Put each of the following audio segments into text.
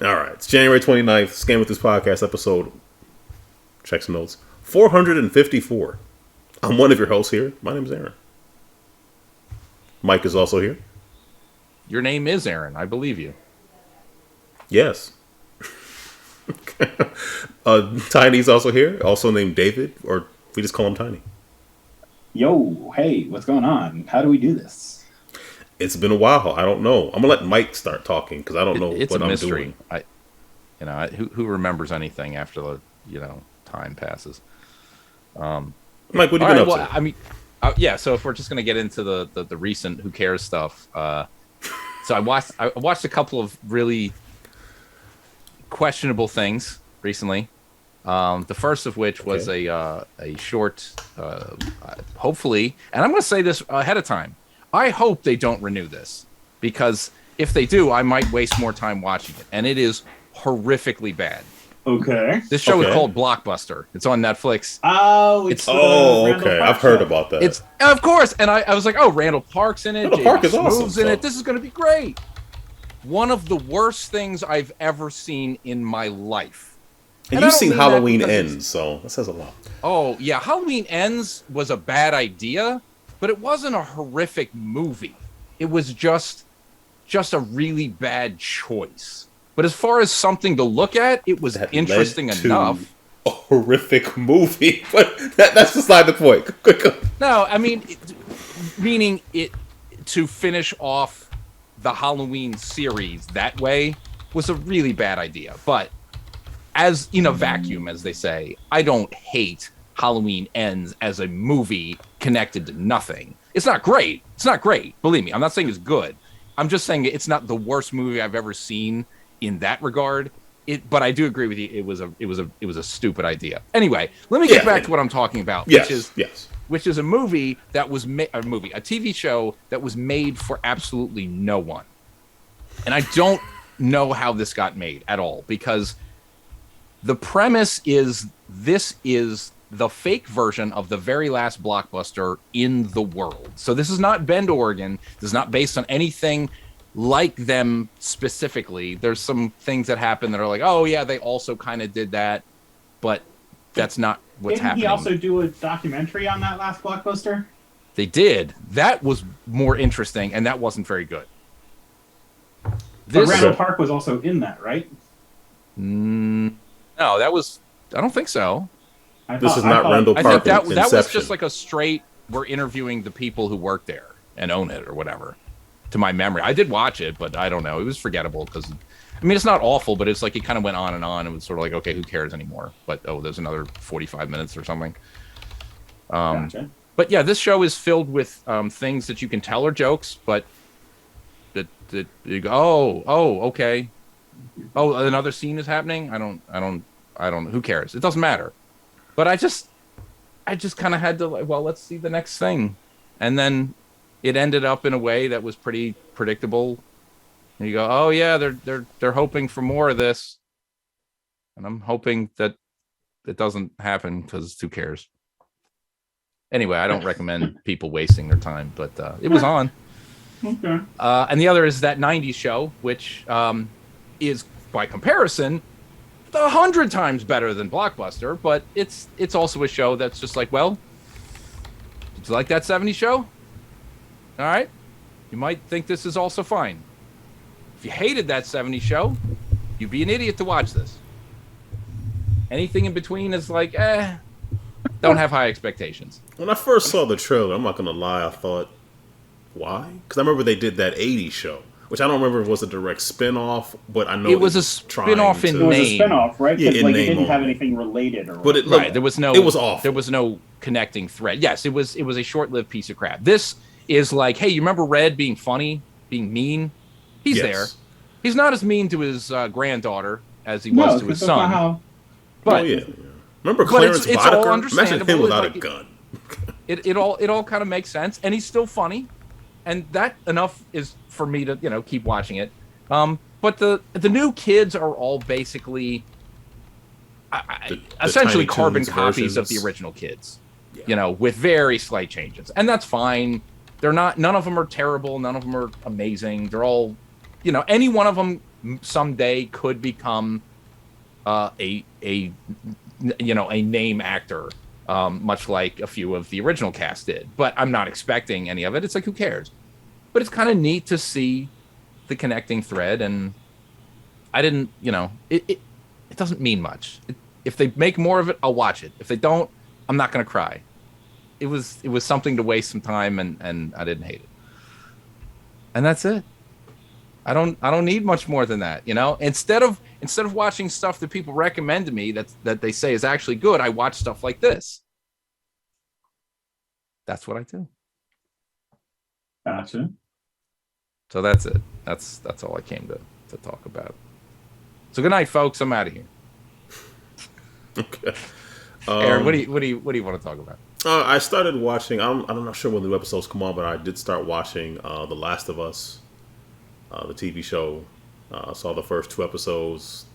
All right. It's January 29th. GameEnthus podcast episode. Check some notes. 454. I'm one of your hosts here. My name's Aaron. Mike is also here. Your name is Aaron. I believe you. Yes. Tiny's also here. Also named David, or we just call him Tiny. Yo, hey, what's going on? How do we do this? It's been a while. I don't know. I'm gonna let Mike start talking because I don't know it's what a I'm mystery. doing. Who remembers anything after the time passes? Mike, what are you been up to? I mean, So if we're just gonna get into the recent who cares stuff, so I watched a couple of really questionable things recently. The first of which was a short, hopefully, and I'm going to say this ahead of time. I hope they don't renew this, because if they do, I might waste more time watching it, and it is horrifically bad. Okay. This show is called Blockbuster. It's on Netflix. Oh, okay. I've heard about that. It's of course, and I was like, oh, Randall Park's in it. Randall Park is awesome. In it. This is going to be great. One of the worst things I've ever seen in my life. And you've seen Halloween Ends, so that says a lot. Oh, yeah. Halloween Ends was a bad idea, but it wasn't a horrific movie. It was just a really bad choice. But as far as something to look at, it was interesting enough. A horrific movie, but that's beside the point. No, I mean, meaning it to finish off the Halloween series that way was a really bad idea. But as in a vacuum, as they say, I don't hate Halloween Ends as a movie connected to nothing. It's not great. It's not great. Believe me, I'm not saying it's good. I'm just saying it's not the worst movie I've ever seen in that regard. But I do agree with you. It was a stupid idea. Anyway, let me get back to what I'm talking about, which is a movie that was a TV show that was made for absolutely no one. And I don't know how this got made at all, because the premise is this is the fake version of the very last blockbuster in the world. So this is not Bend, Oregon. This is not based on anything like them specifically. There's some things that happen that are like, oh yeah, they also kind of did that, but that's not what's happening. Didn't he also do a documentary on that last blockbuster? They did. That was more interesting, and that wasn't very good. But Randall Park was also in that, right? No, that was. I don't think so. This is not Randall Park. I think that was just like a straight. We're interviewing the people who work there and own it or whatever. To my memory, I did watch it, but I don't know. It was forgettable because, I mean, it's not awful, but it's like it kind of went on and on. It was sort of like, okay, who cares anymore? But there's another 45 minutes or something. Gotcha. But yeah, this show is filled with things that you can tell are jokes, but that you go, okay, another scene is happening. I don't. Who cares? It doesn't matter. But I just kind of had to let's see the next thing, and then it ended up in a way that was pretty predictable. And you go, oh yeah, they're hoping for more of this, and I'm hoping that it doesn't happen because who cares? Anyway, I don't recommend people wasting their time, but it was on. Okay. And the other is that 90s show, which is by comparison 100 times better than Blockbuster, but it's also a show that's just like, well, did you like that 70s show? All right, you might think this is also fine. If you hated that 70s show, you'd be an idiot to watch this. Anything in between is like, don't have high expectations. When I first saw the trailer, I'm not going to lie, I thought, why? Because I remember they did that 80s show, which I don't remember if it was a direct spin-off, but I know it was a spin-off in name. It was a spin-off, right? Yeah, it didn't have anything related. But it looked, there was no. It was awful. There was no connecting thread. Yes, it was a short-lived piece of crap. This is like, hey, you remember Red being funny, being mean? He's there. He's not as mean to his granddaughter as he was to his son. But remember Clarence it's all Boddicker? understandable. Imagine him without a gun. It all kind of makes sense, and he's still funny, and that enough is for me to keep watching it. But the new kids are all basically essentially carbon copies of the original kids, with very slight changes, and that's fine. They're not. None of them are terrible. None of them are amazing. They're all, any one of them someday could become a name actor, much like a few of the original cast did. But I'm not expecting any of it. It's like, who cares? But it's kind of neat to see the connecting thread, and I didn't, it doesn't mean much. If they make more of it, I'll watch it. If they don't, I'm not going to cry. It was something to waste some time, and I didn't hate it. And that's it. I don't need much more than that, Instead of watching stuff that people recommend to me that they say is actually good, I watch stuff like this. That's what I do. Gotcha. So that's it. That's all I came to talk about. So good night, folks. I'm out of here. Okay. Aaron, what do you want to talk about? I started watching. I'm not sure when the new episodes come on, but I did start watching The Last of Us, the TV show. Saw the first 2 episodes.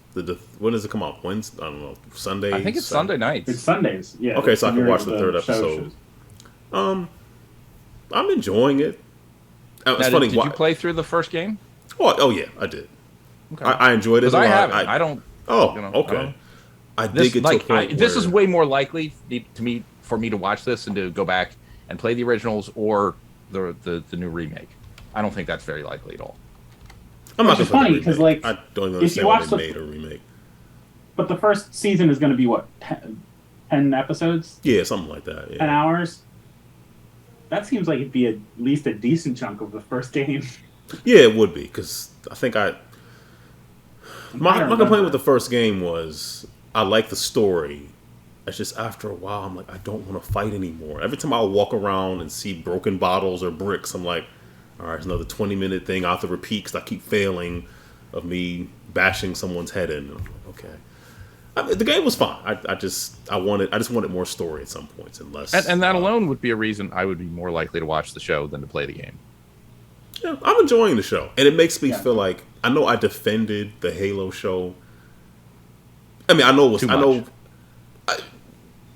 When does it come out? Wednesday? I don't know. Sunday? I think it's Sunday nights. It's Sundays. Yeah. Okay, so I can watch the 3rd episode. I'm enjoying it. It's funny. Did you play through the first game? Oh yeah, I did. Okay. I enjoyed it. Because I haven't. I don't. Oh, okay. I did get to a point this is way more likely for me to watch this and to go back and play the originals or the new remake. I don't think that's very likely at all. Which is funny because I don't even understand why they made a remake. But the first season is going to be what, 10 episodes? Yeah, something like that. Yeah. 10 hours. That seems like it'd be at least a decent chunk of the first game. Yeah, it would be because I think my complaint with the first game was I like the story. It's just after a while I'm like, I don't want to fight anymore. Every time I walk around and see broken bottles or bricks, I'm like, all right, it's another 20-minute thing I have to repeat because I keep failing of me bashing someone's head in. I'm like, okay. The game was fine. I just wanted more story at some points and less. And that alone would be a reason I would be more likely to watch the show than to play the game. Yeah, I'm enjoying the show, and it makes me feel like I know I defended the Halo show. I mean, I know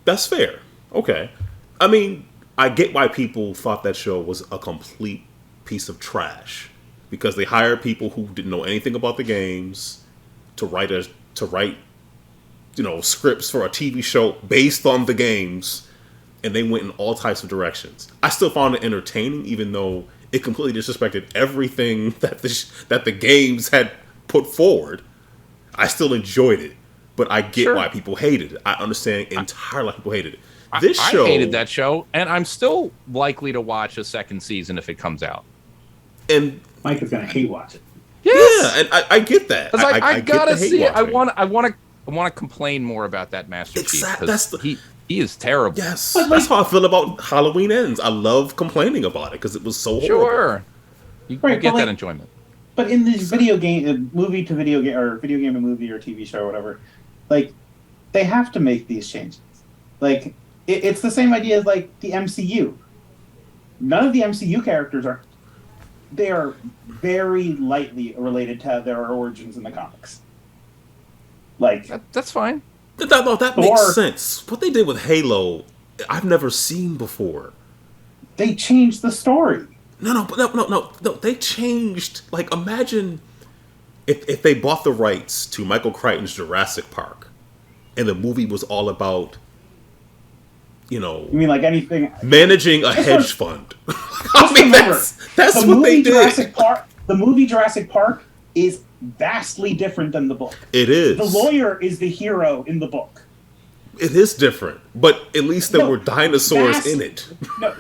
that's fair. Okay, I mean, I get why people thought that show was a complete piece of trash because they hired people who didn't know anything about the games to write scripts for a TV show based on the games, and they went in all types of directions. I still found it entertaining, even though it completely disrespected everything that the games had put forward. I still enjoyed it, but I get why people hated it. I understand entirely why people hated it. I hated that show, and I'm still likely to watch a second season if it comes out. And Mike is gonna hate watch it. Yes. Yeah, and I get that. I gotta see it. I want to complain more about that Master Chief because he is terrible. Yes, that's how I feel about Halloween Ends. I love complaining about it because it was so horrible. Sure, you get that enjoyment. But in this video game, movie to video game, or video game and movie or TV show or whatever, they have to make these changes. It's the same idea as the MCU. None of the MCU characters are very lightly related to their origins in the comics. That's fine. That makes sense. What they did with Halo, I've never seen before. They changed the story. No. They changed. Imagine if they bought the rights to Michael Crichton's Jurassic Park, and the movie was all about, you mean anything? Managing a hedge fund. That's what they did. The movie Jurassic Park is vastly different than the book. It is. The lawyer is the hero in the book. It is different, but at least there were dinosaurs in it. No,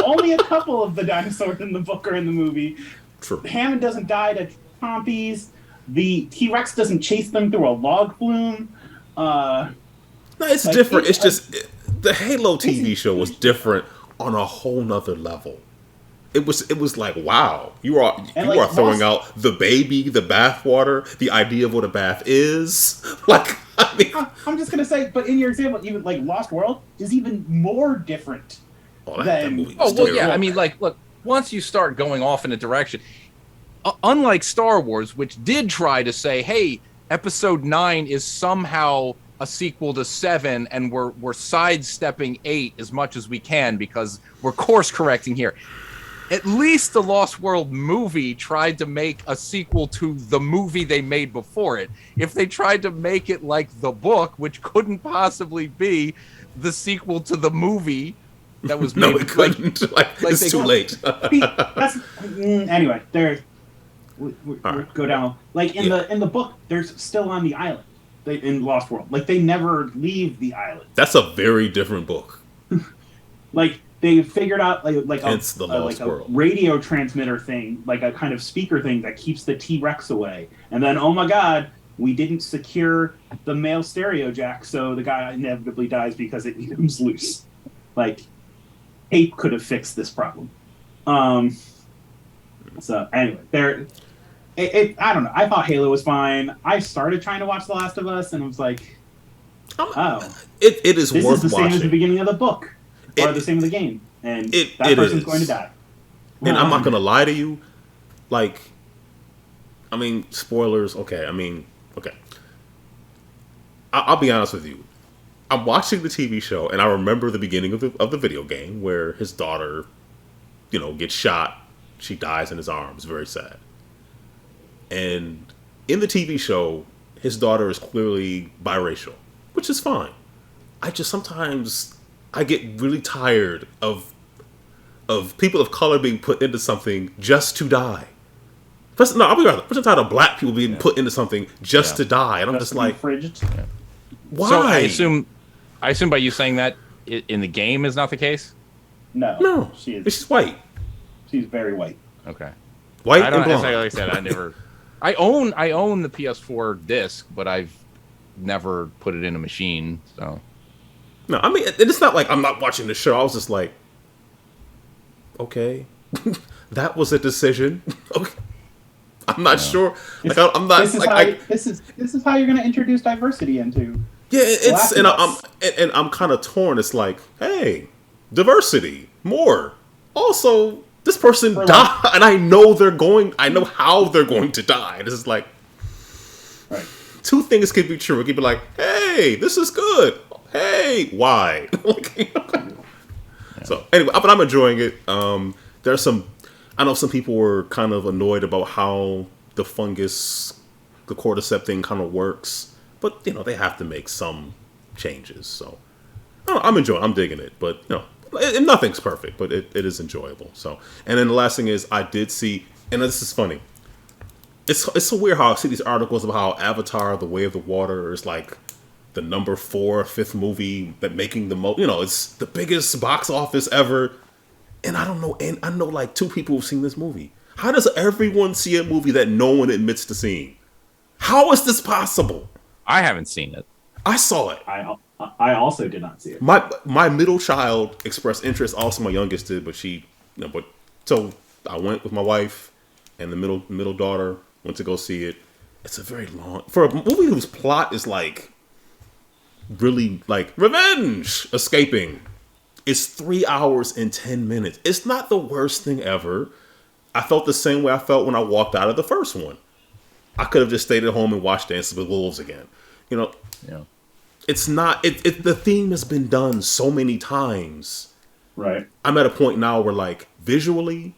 only a couple of the dinosaurs in the book are in the movie. True. Hammond doesn't die to Pompies. The T-Rex doesn't chase them through a log flume. No, it's different. It's just the Halo TV show was different on a whole nother level. It was like, wow, you are throwing out the baby, the bathwater, the idea of what a bath is. I'm just gonna say, but in your example, even Lost World is even more different. I mean, look, once you start going off in a direction, unlike Star Wars, which did try to say, hey, Episode 9 is somehow a sequel to 7, and we're sidestepping 8 as much as we can because we're course correcting here. At least the Lost World movie tried to make a sequel to the movie they made before it. If they tried to make it like the book, which couldn't possibly be the sequel to the movie that was made, no, it couldn't. It's too late. Anyway, we go down. Like in the book, they're still on the island. In Lost World, like they never leave the island. That's a very different book. Like they figured out like a radio transmitter thing, like a kind of speaker thing that keeps the T-Rex away. And then, oh my God, we didn't secure the male stereo jack, so the guy inevitably dies because it comes loose. Like, Ape could have fixed this problem. So anyway, I don't know. I thought Halo was fine. I started trying to watch The Last of Us, and I was like, it is this worth is the watching. same as the beginning of the book. Or the same of the game, and that person's going to die. And I'm not going to lie to you, like, I mean, spoilers. Okay, okay. I'll be honest with you. I'm watching the TV show, and I remember the beginning of the video game where his daughter, gets shot. She dies in his arms. Very sad. And in the TV show, his daughter is clearly biracial, which is fine. Sometimes I get really tired of people of color being put into something just to die. No, I'll be honest. I'm tired of black people being put into something just to die, and I'm just like, why? So I assume by you saying that in the game is not the case. No, she is. She's white. She's very white. Okay. White and blonde. Like I said, I own the PS4 disc, but I've never put it in a machine. So. No, I mean, it's not like I'm not watching the show. I was just like, okay, that was a decision. Okay, I'm not sure. Like, I'm not. This is how you're going to introduce diversity into. Yeah, I'm kind of torn. It's like, hey, diversity more. Also, this person died, and I know how they're going to die. This is like, right. Two things could be true. It could be like, hey, this is good. Hey, why? So anyway, but I'm enjoying it. There's I know some people were kind of annoyed about how the cordyceps thing kind of works, but they have to make some changes. So I'm enjoying. I'm digging it, but nothing's perfect, but it is enjoyable. So, and then the last thing is I did see, and this is funny. It's so weird how I see these articles about how Avatar: The Way of the Water is like the number 4 or 5th movie that making the most, it's the biggest box office ever. And I don't know, and I know like 2 people who've seen this movie. How does everyone see a movie that no one admits to seeing? How is this possible? I haven't seen it. I saw it. I also did not see it. My middle child expressed interest. Also, my youngest did, but so I went with my wife, and the middle daughter went to go see it. It's a very long, for a movie whose plot is like really like revenge escaping. It's 3 hours and 10 minutes. It's not the worst thing ever. I felt the same way I felt when I walked out of the first one. I could have just stayed at home and watched Dances with Wolves again. Yeah. It's not. The theme has been done so many times. Right. I'm at a point now where, like, visually,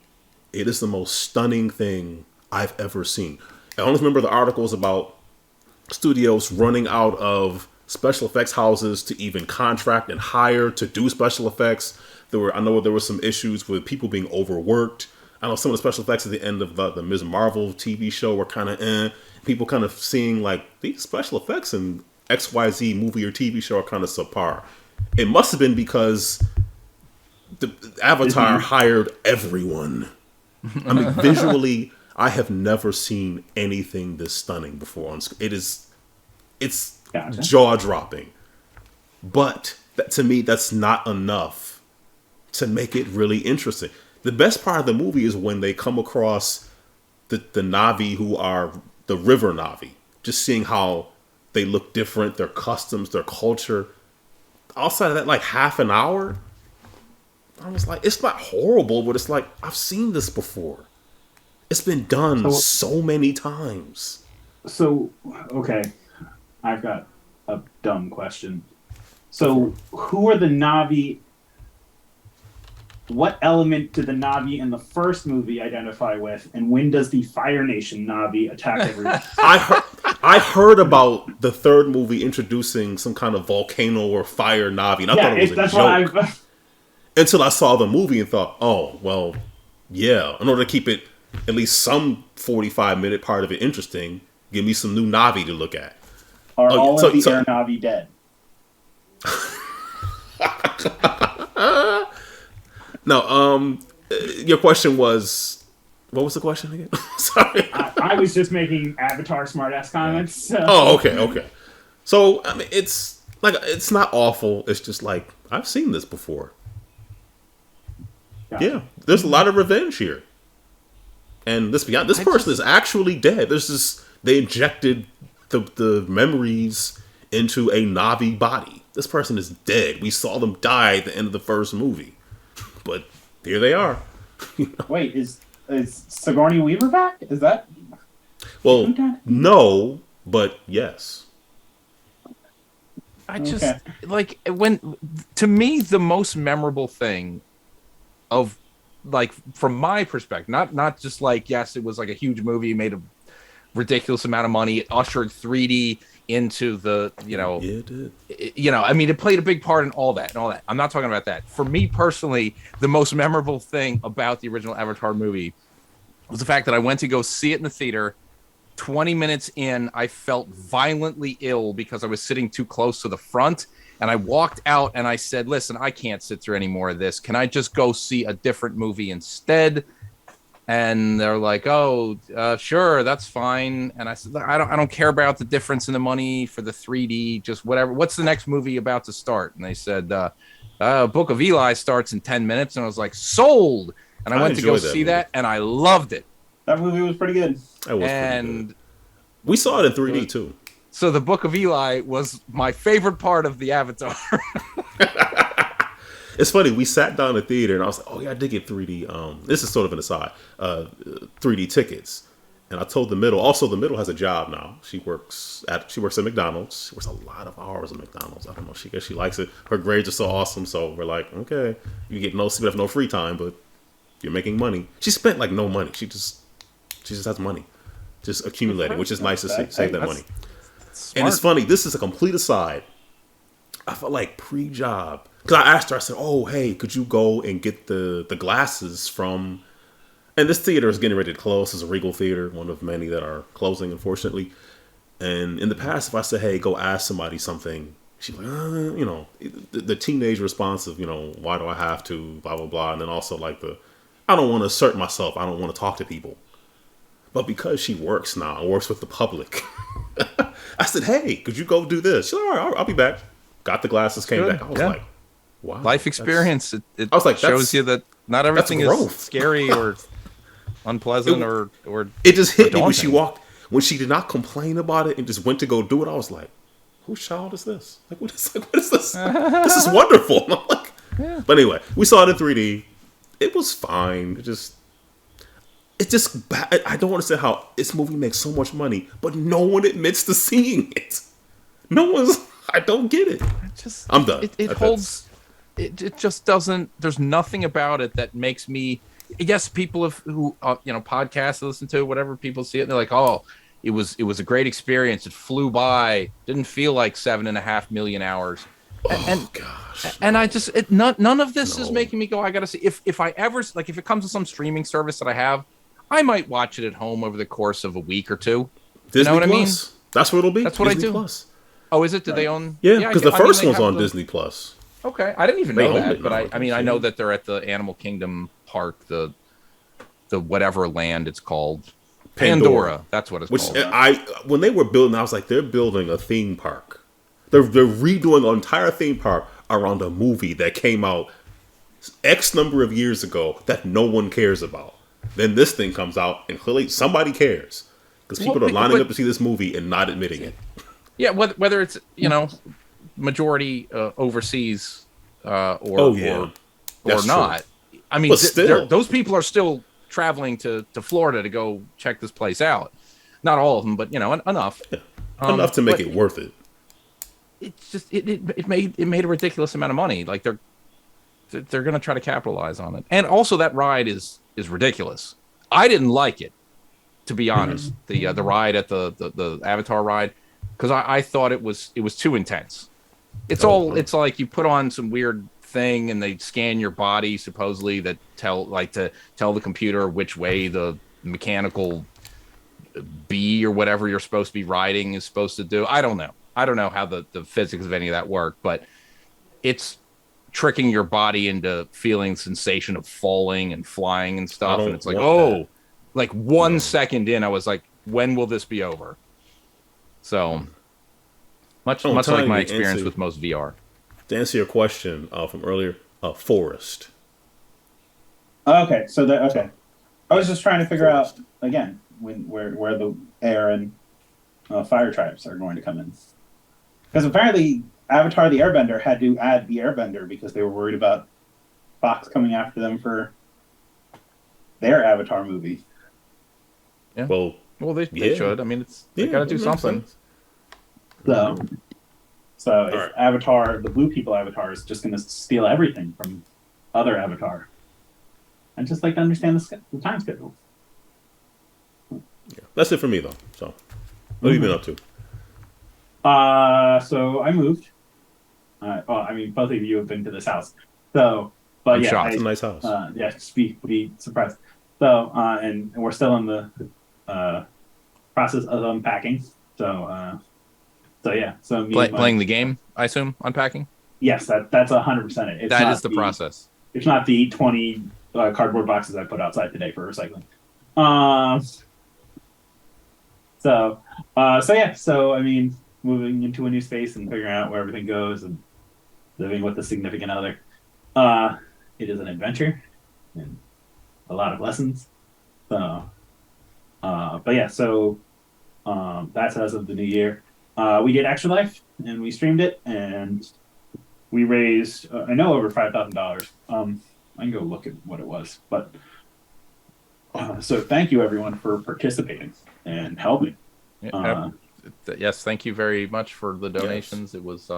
it is the most stunning thing I've ever seen. I always remember the articles about studios running out of special effects houses to even contract and hire to do special effects. I know there were some issues with people being overworked. I know some of the special effects at the end of the Ms. Marvel TV show were kind of people kind of seeing like these special effects in XYZ movie or TV show are kind of subpar. It must have been because the Avatar hired everyone. I mean, visually, I have never seen anything this stunning before on screen. It's Gotcha. Jaw-dropping. But to me, that's not enough to make it really interesting. The best part of the movie is when they come across the Na'vi who are the river Na'vi. Just seeing how they look different, their customs, their culture. Outside of that, like half an hour, I was like, it's not horrible, but it's like, I've seen this before. It's been done so many times. So, okay. I've got a dumb question. So, who are the Na'vi? what element did the Na'vi in the first movie identify with, and when does the Fire Nation Na'vi attack everyone? I heard about the third movie introducing some kind of volcano or fire Na'vi, and I thought it was a joke. Until I saw the movie and thought, oh, well, yeah, in order to keep it at least some 45-minute part of it interesting, give me some new Na'vi to look at. Are all of the Air Na'vi dead? No, your question was, what was the question again? Sorry. I was just making Avatar smartass comments. So. Oh, okay. So, I mean, it's not awful. It's just like, I've seen this before. Gotcha. Yeah, there's a lot of revenge here. And this person is actually dead. They injected the memories into a Na'vi body. This person is dead. We saw them die at the end of the first movie. But here they are. Wait, is Sigourney Weaver back? Is that? Well, no, but yes. I just to me the most memorable thing of from my perspective, not just yes, it was a huge movie, made a ridiculous amount of money, it ushered 3D into the it did. I mean, it played a big part in all that. I'm not talking about that. For me personally, the most memorable thing about the original Avatar movie was the fact that I went to go see it in the theater. 20 minutes in, I felt violently ill because I was sitting too close to the front, and I walked out and I said, listen, I can't sit through any more of this. Can I just go see a different movie instead? And they're like, "Oh, sure, that's fine." And I said, "I don't care about the difference in the money for the 3D. Just whatever. What's the next movie about to start?" And they said, "Book of Eli starts in 10 minutes." And I was like, "Sold!" And I went to go see that, and I loved it. That movie was pretty good. That was pretty good. We saw it in 3D too. So the Book of Eli was my favorite part of the Avatar. It's funny, we sat down in the theater and I was like, oh yeah, I did get 3D, this is sort of an aside, 3D tickets. And I told the middle has a job now. She works at McDonald's. She works a lot of hours at McDonald's. I don't know, she likes it. Her grades are so awesome, so we're like, okay, you get no free time, but you're making money. She spent no money. She just has money. Just accumulating, which is nice to save that money. Smart. And it's funny, this is a complete aside. I felt like pre-job. Because I asked her, I said, oh, hey, could you go and get the glasses from... And this theater is getting ready to close. It's a Regal Theater, one of many that are closing, unfortunately. And in the past, if I said, hey, go ask somebody something, she's like, the teenage response of, why do I have to, blah, blah, blah. And then also I don't want to assert myself. I don't want to talk to people. But because she works now and works with the public, I said, hey, could you go do this? She's like, all right, I'll be back. Got the glasses, came back. I was like, wow. Life experience. It I was like, shows you that not everything is scary or unpleasant or it just hit me when she did not complain about it and just went to go do it. I was like, whose child is this? What is this? This is wonderful. Yeah. But anyway, we saw it in 3D. It was fine. It's just I don't understand how this movie makes so much money, but no one admits to seeing it. No one's. I don't get it. I'm done. It holds. It just doesn't. There's nothing about it that makes me. Yes, people who podcasts listen to, whatever, people see it and they're like, oh, it was a great experience. It flew by. Didn't feel like 7.5 million hours. And gosh. And I just none of this is making me go, I gotta see. If I ever if it comes to some streaming service that I have, I might watch it at home over the course of a week or two. Disney you know what Plus. I mean? That's what it'll be. That's what Disney I do. Plus. Oh, is it? Do they own? Yeah, because the first one's on Disney Plus. Okay, I didn't even know that, but I know that they're at the Animal Kingdom park, the whatever land it's called, Pandora. That's what it's called. When they were building, I was like, they're building a theme park. They're redoing an entire theme park around a movie that came out X number of years ago that no one cares about. Then this thing comes out and clearly somebody cares because people are lining up to see this movie and not admitting it. Yeah, whether it's majority overseas or not. True. I mean, those people are still traveling to Florida to go check this place out. Not all of them, but enough. Yeah. Enough to make it worth it. It's just it made a ridiculous amount of money. Like they're they're going to try to capitalize on it. And also, that ride is ridiculous. I didn't like it, to be honest. The ride at the Avatar ride, because I thought it was too intense. It's like you put on some weird thing and they scan your body supposedly to tell the computer which way the mechanical bee or whatever you're supposed to be riding is supposed to do. I don't know how the physics of any of that work, but it's tricking your body into feeling sensation of falling and flying and stuff. And it's like, like 1 second in, I was like, when will this be over? So much like my experience with most VR. To answer your question from earlier, Forest. Okay, so I was just trying to figure out again where the air and fire tribes are going to come in, because apparently Avatar: The Airbender had to add the Airbender because they were worried about Fox coming after them for their Avatar movie. Yeah. Well, they should. I mean, they got to do something. So if Avatar, the Blue People Avatar, is just going to steal everything from other Avatar, I'd just like to understand the time schedule. Yeah. That's it for me, though. So, what have you been up to? So I moved. I mean, both of you have been to this house. So, but I'm shocked. It's a nice house. Yeah, just be surprised. So, and we're still in the process of unpacking. So yeah. So playing the game, I assume, unpacking. Yes, that's 100% it. That is the process. It's not the 20 cardboard boxes I put outside today for recycling. So yeah. So I mean, moving into a new space and figuring out where everything goes and living with a significant other. It is an adventure and a lot of lessons. So, but yeah. So that's as of the new year. We did Extra Life and we streamed it and we raised I know over $5,000. I can go look at what it was, but so thank you everyone for participating and helping. Yes, thank you very much for the donations. Yes. It was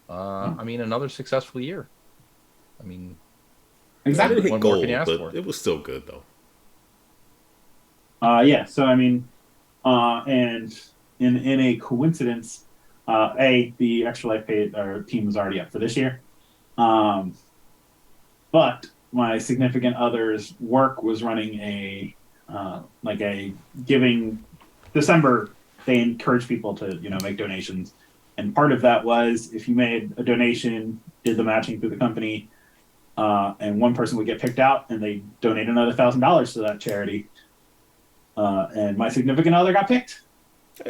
I mean, another successful year. I mean, exactly. What more can you ask for? It was still good though. Yeah, so I mean, and in a coincidence, the Extra Life team was already up for this year. But my significant other's work was running a giving December. They encourage people to make donations, and part of that was if you made a donation, did the matching through the company, and one person would get picked out, and they donate another $1,000 to that charity. And my significant other got picked.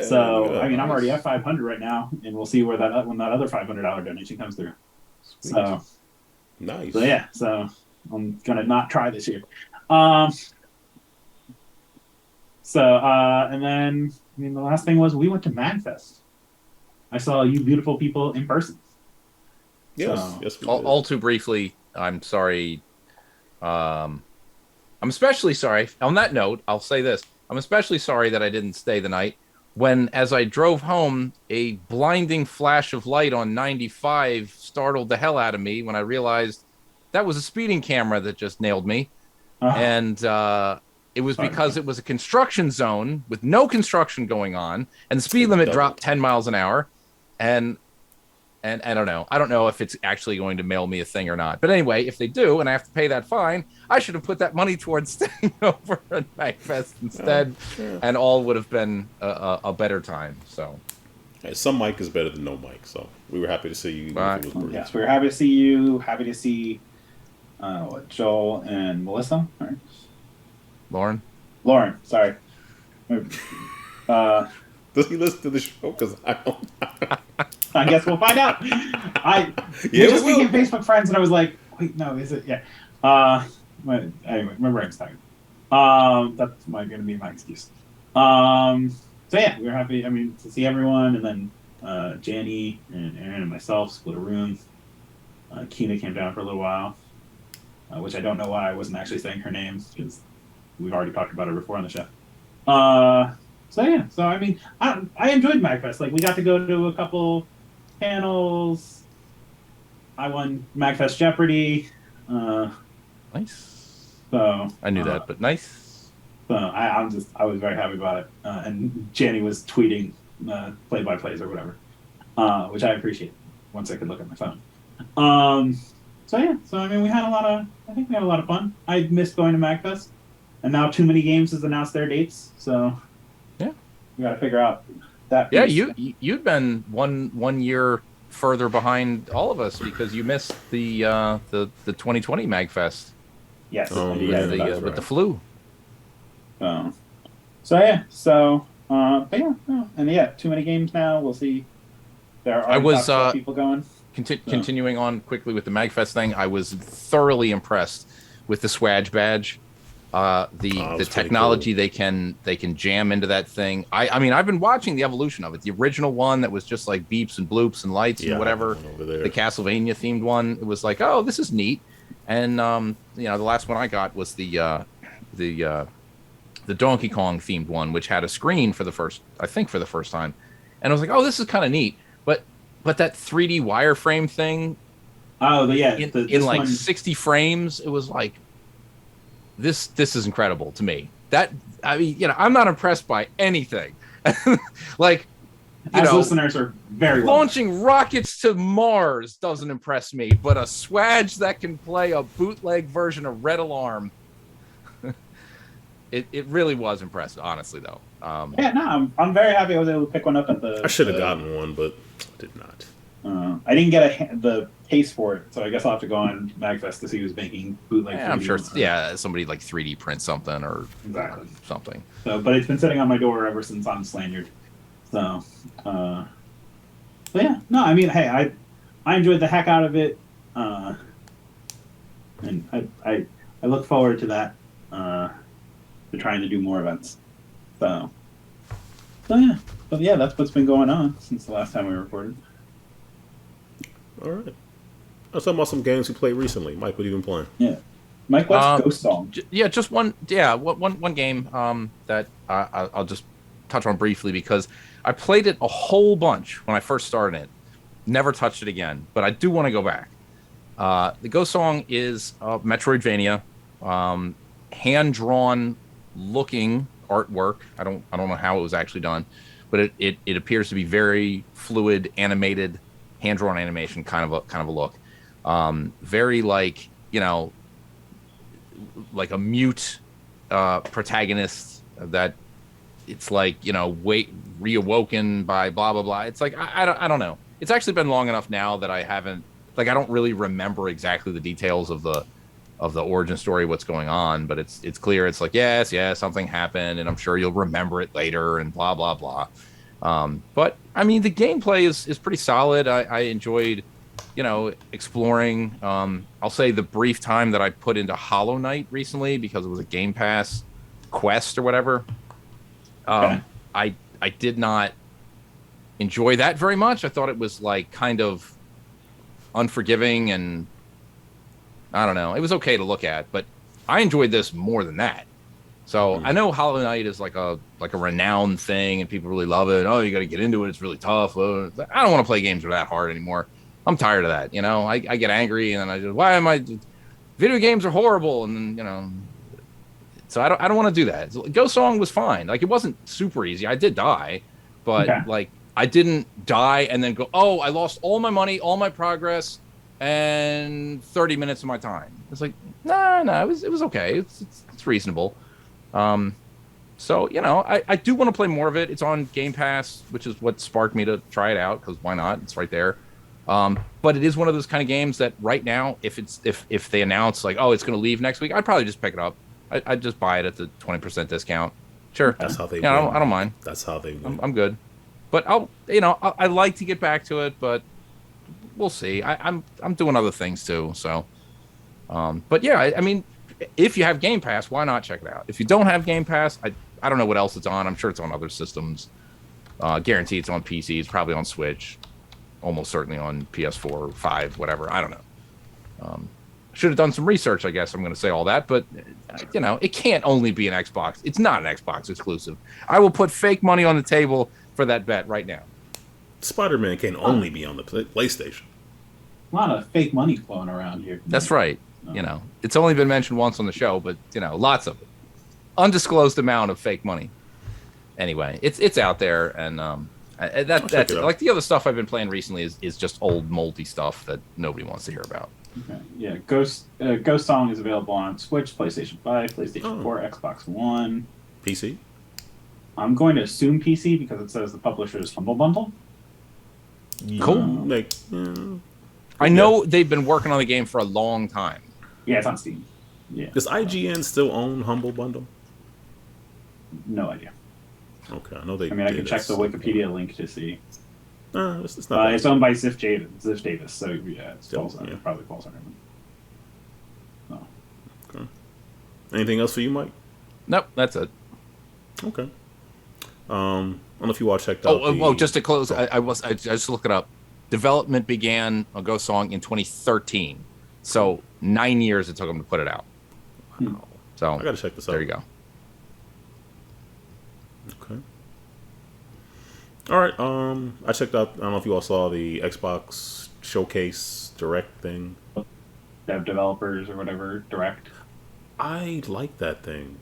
So I mean, I'm already at 500 right now, and we'll see when that other $500 donation comes through. Sweet. So nice. So yeah, so I'm gonna not try this year. And then I mean, the last thing was we went to MagFest. I saw you beautiful people in person. Yes, so, yes. All too briefly, I'm sorry. I'm especially sorry. On that note, I'll say this: I'm especially sorry that I didn't stay the night. When, as I drove home, a blinding flash of light on 95 startled the hell out of me when I realized that was a speeding camera that just nailed me. And it was because it was a construction zone with no construction going on, and the speed limit dropped 10 miles an hour. And I don't know. I don't know if it's actually going to mail me a thing or not. But anyway, if they do, and I have to pay that fine, I should have put that money towards staying over at MagFest instead, and all would have been a better time. So, hey, some mic is better than no mic. So we were happy to see you. Yes, we were happy to see you. Happy to see Joel and Melissa. Right? Lauren. Sorry. Does he listen to the show? Because I don't. I guess we'll find out. We just became Facebook friends, and I was like, wait, no, is it? Yeah. Anyway, remember I was talking. That's going to be my excuse. So yeah, we were happy. I mean, to see everyone, and then Janny and Aaron and myself split a room. Keena came down for a little while, which I don't know why I wasn't actually saying her name because we've already talked about her before on the show. So yeah, so I mean, I enjoyed MagFest. Like we got to go to a couple panels. I won MagFest Jeopardy. Uh, Nice. so I knew that, but nice. So I was very happy about it. And Jenny was tweeting play-by-plays or whatever, which I appreciate once I could look at my phone. So yeah, so I mean, I think we had a lot of fun. I missed going to MagFest, and now Too Many Games has announced their dates, so yeah, we got to figure out that. Yeah, piece. you'd been one year further behind all of us because you missed the 2020 MagFest. Yes, Oh, yeah, yeah, with the flu. So yeah, but yeah, no. And yeah, Too Many Games now. We'll see. There are people going. Continuing on quickly with the MagFest thing, I was thoroughly impressed with the Swag badge. The technology cool. they can jam into that thing. I mean, I've been watching the evolution of it. The original one that was just like beeps and bloops and lights and whatever. The Castlevania themed one. It was like, oh, this is neat. And the last one I got was the Donkey Kong themed one, which had a screen for the first time. And I was like, oh, this is kind of neat. But that 3D wireframe thing. Oh, yeah. In like 60 frames, it was like, this is incredible to me. That, I mean, I'm not impressed by anything. Like, listeners are very launching rockets to Mars doesn't impress me, but a Swag that can play a bootleg version of Red Alarm, it really was impressive, honestly, though. Yeah, no, I'm very happy I was able to pick one up at the. I should have gotten one, but did not. I didn't get the case for it, so I guess I'll have to go on MagFest to see who's making bootleg. Yeah, I'm sure. Somebody like 3D print something or something. So, but it's been sitting on my door ever since I'm Slanyard. So, but yeah, no, I mean, hey, I enjoyed the heck out of it, and I look forward to that. To trying to do more events. So yeah, that's what's been going on since the last time we recorded. All right. Let's talk about some games we played recently. Mike, what have you been playing? Yeah. Mike, what's Ghost Song? Just one. Yeah, one game that I'll just touch on briefly because I played it a whole bunch when I first started it. Never touched it again, but I do want to go back. The Ghost Song is Metroidvania, hand-drawn looking artwork. I don't know how it was actually done, but it appears to be very fluid, animated, hand-drawn animation kind of a look. Very like like a mute protagonist that it's like reawoken by blah blah blah. It's like I don't know. It's actually been long enough now that I don't really remember exactly the details of the origin story, what's going on, but it's clear. It's like, yes, something happened, and I'm sure you'll remember it later, and blah, blah, blah. But, I mean, the gameplay is pretty solid. I enjoyed, exploring. I'll say the brief time that I put into Hollow Knight recently, because it was a Game Pass quest or whatever, I did not enjoy that very much. I thought it was, like, kind of unforgiving and I don't know. It was okay to look at, but I enjoyed this more than that. So I know Hollow Knight is like a renowned thing, and people really love it. Oh, you got to get into it; it's really tough. I don't want to play games that are that hard anymore. I'm tired of that. I get angry, and then I just video games are horrible, and then So I don't want to do that. Ghost Song was fine. Like, it wasn't super easy. I did die, but like I didn't die and then go, oh, I lost all my money, all my progress, and 30 minutes of my time. It's like, no, it was okay. It's reasonable. So, I do want to play more of it. It's on Game Pass, which is what sparked me to try it out, because why not? It's right there. But it is one of those kind of games that right now, if they announce like, oh, it's going to leave next week, I'd probably just pick it up. I'd just buy it at the 20% discount. Sure. That's how they. Yeah, I don't mind. That's how they. I'm good. But I like to get back to it, but we'll see. I'm doing other things too. So, but yeah, I mean, if you have Game Pass, why not check it out? If you don't have Game Pass, I don't know what else it's on. I'm sure it's on other systems. Guarantee it's on PC. It's probably on Switch. Almost certainly on PS4, 5, whatever. I don't know. Should have done some research, I guess. I'm going to say all that, but it can't only be an Xbox. It's not an Xbox exclusive. I will put fake money on the table for that bet right now. Spider-Man can only be on the PlayStation. A lot of fake money flowing around here. That's right. No. You know, it's only been mentioned once on the show, but you know, lots of it. Undisclosed amount of fake money. Anyway, it's out there, and that's it. Like the other stuff I've been playing recently is just old moldy stuff that nobody wants to hear about. Okay. Yeah, Ghost Song is available on Switch, PlayStation 5, PlayStation 4, Xbox One, PC. I'm going to assume PC because it says the publisher is Humble Bundle. Cool. I know they've been working on the game for a long time. Yeah, it's on Steam. Yeah. Does IGN still own Humble Bundle? No idea. Okay, I know they. I mean, I can check the Wikipedia link to see. It's not. It's owned by Ziff Davis, so yeah, it probably falls under them. No. Okay. Anything else for you, Mike? Nope, that's it. Okay. I don't know if you all checked out. Just to close, I just look it up. Development began on Ghost Song in 2013, so 9 years it took them to put it out. Wow. So I gotta check this out. There you go. Okay. All right. I checked out. I don't know if you all saw the Xbox Showcase Direct thing. Dev developers or whatever Direct. I like that thing.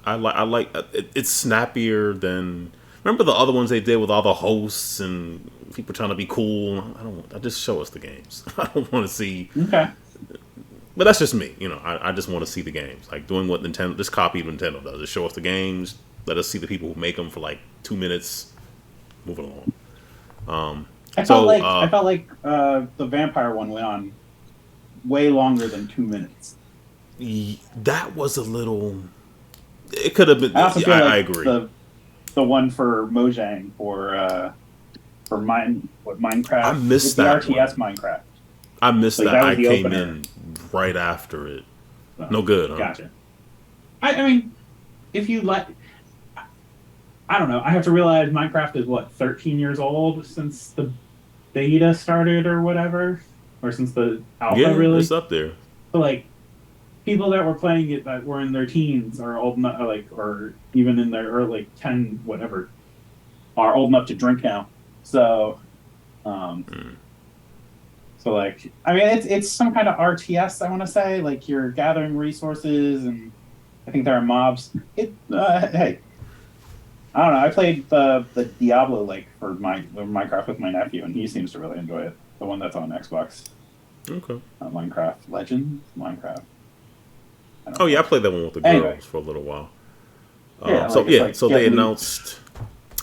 I like it's snappier than. Remember the other ones they did with all the hosts and people trying to be cool. I just show us the games. I don't want to see. Okay. But that's just me. You know, I just want to see the games. Like doing what Nintendo, this copy of Nintendo does. Just show us the games. Let us see the people who make them for like 2 minutes. Moving along. I felt like the vampire one went on way longer than 2 minutes. That was a little. It could have been. I agree. The one for Mojang for Minecraft. I missed that. The RTS one. Minecraft. I missed that. I came in right after it. So, no good. Huh? Gotcha. I mean, if you like, I don't know. I have to realize Minecraft is 13 years old since the beta started or whatever, or since the alpha. Yeah, really, it's up there. So like, people that were playing it that were in their teens are old enough, or even in their early 10, whatever, are old enough to drink now. So, so like, I mean, it's some kind of RTS. I want to say, like, you're gathering resources, and I think there are mobs. Hey, I don't know. I played the Diablo for Minecraft with my nephew, and he seems to really enjoy it. The one that's on Xbox. Okay. Minecraft Legends, Minecraft. Oh yeah, I played that one with the girls for a little while. So they announced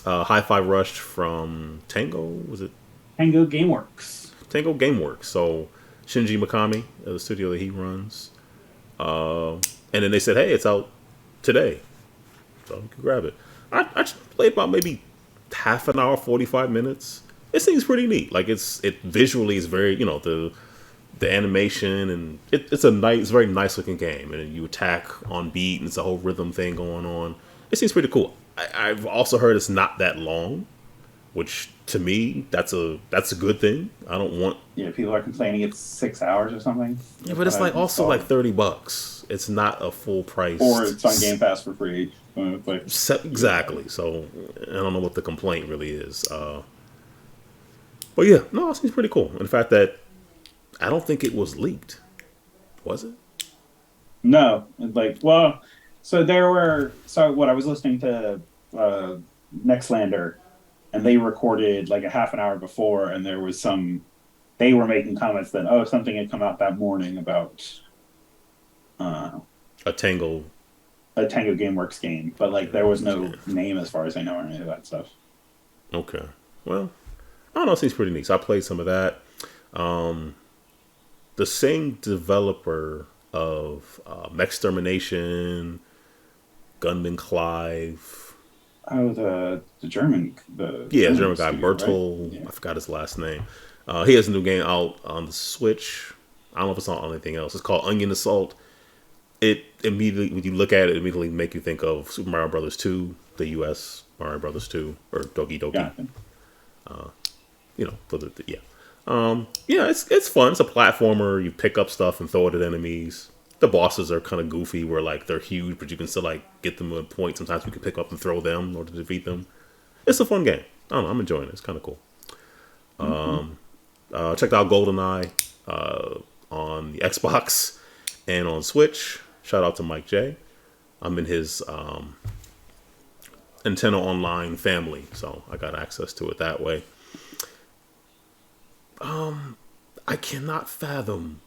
Hi-Fi Rush from Tango. Was it Tango GameWorks? Tango GameWorks. So Shinji Mikami, the studio that he runs, and then they said, "Hey, it's out today, so you can grab it." I just played about maybe half an hour, 45 minutes. It seems pretty neat. Like it visually is very, the animation, and it's very nice looking game, and you attack on beat, and it's a whole rhythm thing going on. It seems pretty cool. I've also heard it's not that long, which to me that's a good thing. I don't want. Yeah, people are complaining it's 6 hours or something. Yeah, but it's like also like $30. It's not a full price. Or it's on Game Pass for free. Exactly. So I don't know what the complaint really is. But yeah, no, it seems pretty cool. And the fact that I don't think it was leaked. Was it? No. So what I was listening to Nextlander, and they recorded like a half an hour before, and there was they were making comments that, something had come out that morning about a Tango GameWorks game, but there was no name as far as I know or any of that stuff. Okay. Well, I don't know, it seems pretty neat. So I played some of that. The same developer of Mextermination, Gunman Clive. Oh, the German. German guy, Bertel. Right? Yeah. I forgot his last name. He has a new game out on the Switch. I don't know if it's on anything else. It's called Onion Assault. It immediately, when you look at it, immediately make you think of Super Mario Brothers 2, the US Mario Brothers 2, or Doki Doki. Gotcha. It's fun. It's a platformer. You pick up stuff and throw it at enemies. The bosses are kind of goofy, where they're huge, but you can still get them to a point. Sometimes you can pick up and throw them in order to defeat them. It's a fun game. I don't know. I'm enjoying it. It's kind of cool. Checked out GoldenEye on the Xbox and on Switch. Shout out to Mike J. I'm in his Nintendo Online family, so I got access to it that way. I cannot fathom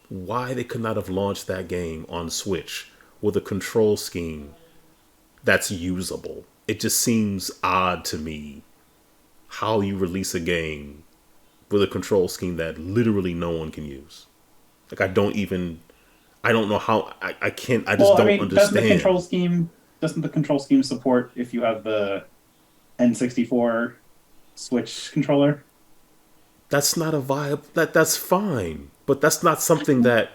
why they could not have launched that game on Switch with a control scheme that's usable. It just seems odd to me how you release a game with a control scheme that literally no one can use. Like, I don't know how, I can't, I just don't understand. Doesn't the control scheme support if you have the N64 Switch controller? That's not a viable, that's fine. But that's not something that,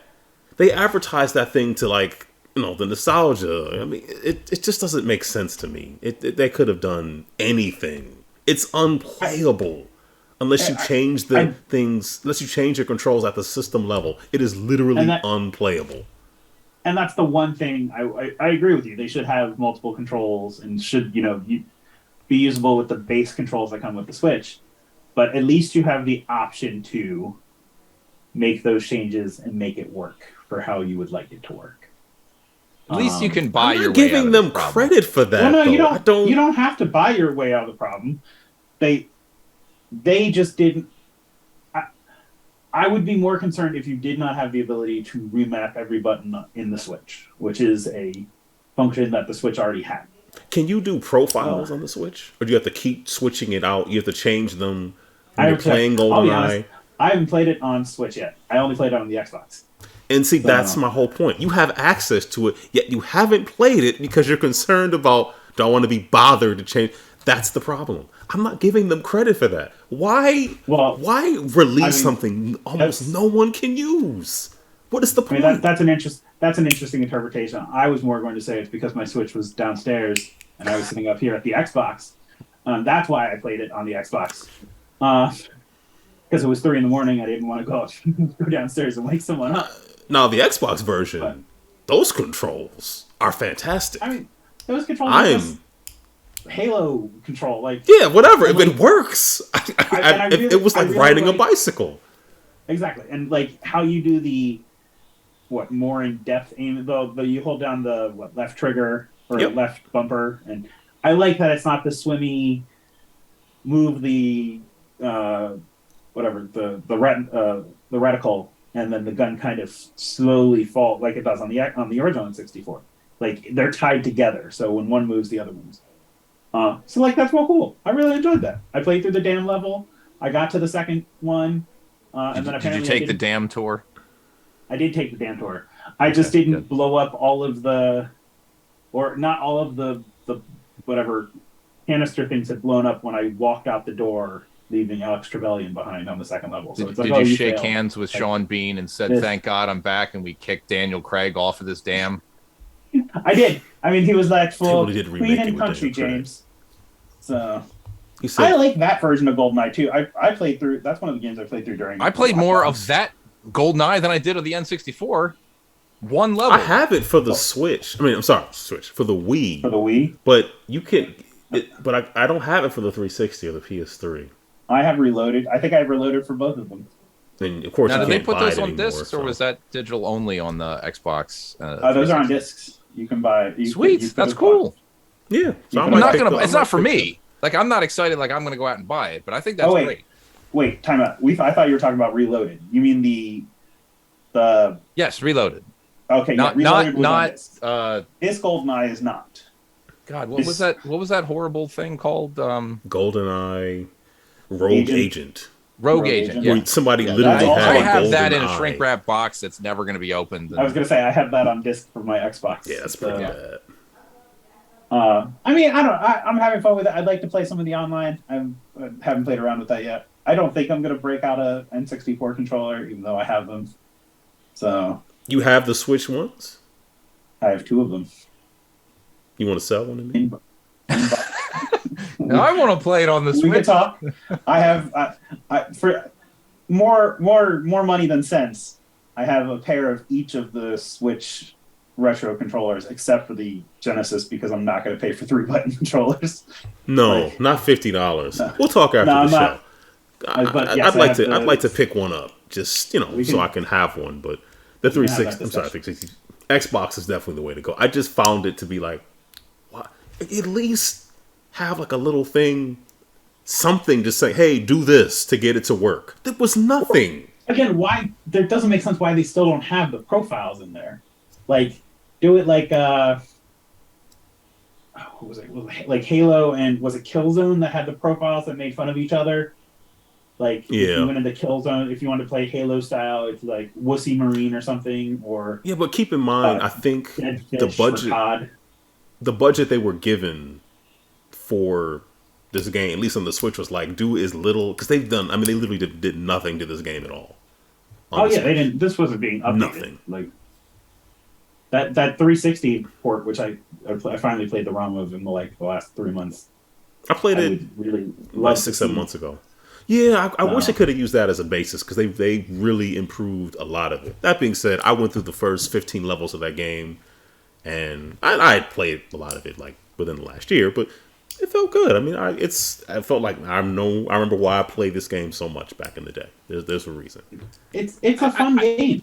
they advertise that thing to, like, the nostalgia. I mean, it just doesn't make sense to me. They could have done anything. It's unplayable. Unless you change unless you change your controls at the system level. It is literally unplayable. And that's the one thing I agree with you. They should have multiple controls and should, be usable with the base controls that come with the Switch. But at least you have the option to make those changes and make it work for how you would like it to work. At least you can buy your way out of giving them credit for that. Well, no, you don't have to buy your way out of the problem. They just didn't. I would be more concerned if you did not have the ability to remap every button in the Switch, which is a function that the Switch already had. Can you do profiles on the Switch? Or do you have to keep switching it out? You have to change them when you're playing GoldenEye? I haven't played it on Switch yet. I only played it on the Xbox. And see, that's my whole point. You have access to it, yet you haven't played it because you're concerned about, don't want to be bothered to change. That's the problem. I'm not giving them credit for that. Why release something almost no one can use? What is the point? That's an interesting interpretation. I was more going to say it's because my Switch was downstairs and I was sitting up here at the Xbox. That's why I played it on the Xbox. Because it was 3 a.m. I didn't want to go downstairs and wake someone up. Now, the Xbox version, those controls are fantastic. I mean, those controls Halo control, whatever. If it works, it was like riding a bicycle. Exactly, and how you do the more in depth aim. Though you hold down the left trigger or left bumper, and I like that it's not the swimmy move the the reticle, and then the gun kind of slowly fall like it does on the original N64. They're tied together, so when one moves, the other moves. So that's real cool. I really enjoyed that. I played through the dam level. I got to the second one, and then apparently did you take the dam tour? I did take the dam tour. I just didn't blow up all of not all of the whatever canister things had blown up when I walked out the door, leaving Alex Trevelyan behind on the second level. So did you shake hands with Sean Bean and said, "Thank God I'm back," and we kicked Daniel Craig off of this dam? I did. I mean, he was full Queen and Country, James. So I like that version of GoldenEye too. I played through. That's one of the games I played through during. I played more of that GoldenEye than I did of the N64. One level. I have it for the Switch. I mean, I'm sorry, Switch for the Wii. For the Wii, but you can. But I don't have it for the 360 or the PS3. I have Reloaded. I think I have Reloaded for both of them. And of course, now, you did can't they put buy those it on anymore, discs, or was that digital only on the Xbox? Those are on discs. You can buy. Sweet, that's cool. Yeah, so I'm not gonna. It's not for me. I'm not excited. I'm gonna go out and buy it, but I think that's great. Wait, time out. I thought you were talking about Reloaded. You mean the Yes, Reloaded. Okay, not disc. This GoldenEye is not. God, what was that? What was that horrible thing called? GoldenEye Rogue Agent. Rogue Agent. Yeah. Where somebody literally had. I have that in a shrink wrap box that's never going to be opened. I was going to say I have that on disc for my Xbox. Yeah, that's pretty bad. I mean, I'm having fun with it. I'd like to play some of the online. I haven't played around with that yet. I don't think I'm going to break out a N64 controller, even though I have them. So you have the Switch ones? I have 2 of them. You want to sell one to me? I want to play it on the Switch. We can talk. I have for more money than sense. I have a pair of each of the Switch retro controllers, except for the Genesis, because I'm not going to pay for 3-button controllers. No, not $50. No. We'll talk after the show. But yes, I'd like to pick one up, just so I can have one. But the 360, I'm sorry, 360, Xbox is definitely the way to go. I just found it to be like, what? At least have like a little thing, something to say, hey, do this to get it to work. There was nothing. Again, why there doesn't make sense why they still don't have the profiles in there. Like, do it like what was it? Like Halo, and was it Killzone that had the profiles that made fun of each other? Like, if you went into Killzone, if you wanted to play Halo style, it's like Wussy Marine or something, or yeah. But keep in mind, I think the budget they were given for this game, at least on the Switch, was like do as little, because they've done. I mean, they literally did nothing to this game at all. Oh yeah, they didn't. This wasn't being updated. Nothing. Like that 360 port, which I finally played the ROM of in the last 3 months. I played it really like 6-7 months ago. Yeah, I wish they could have used that as a basis, because they really improved a lot of it. That being said, I went through the first 15 levels of that game, and I had played a lot of it like within the last year, but it felt good. I mean, I felt like I remember why I played this game so much back in the day. There's a reason. It's a fun game.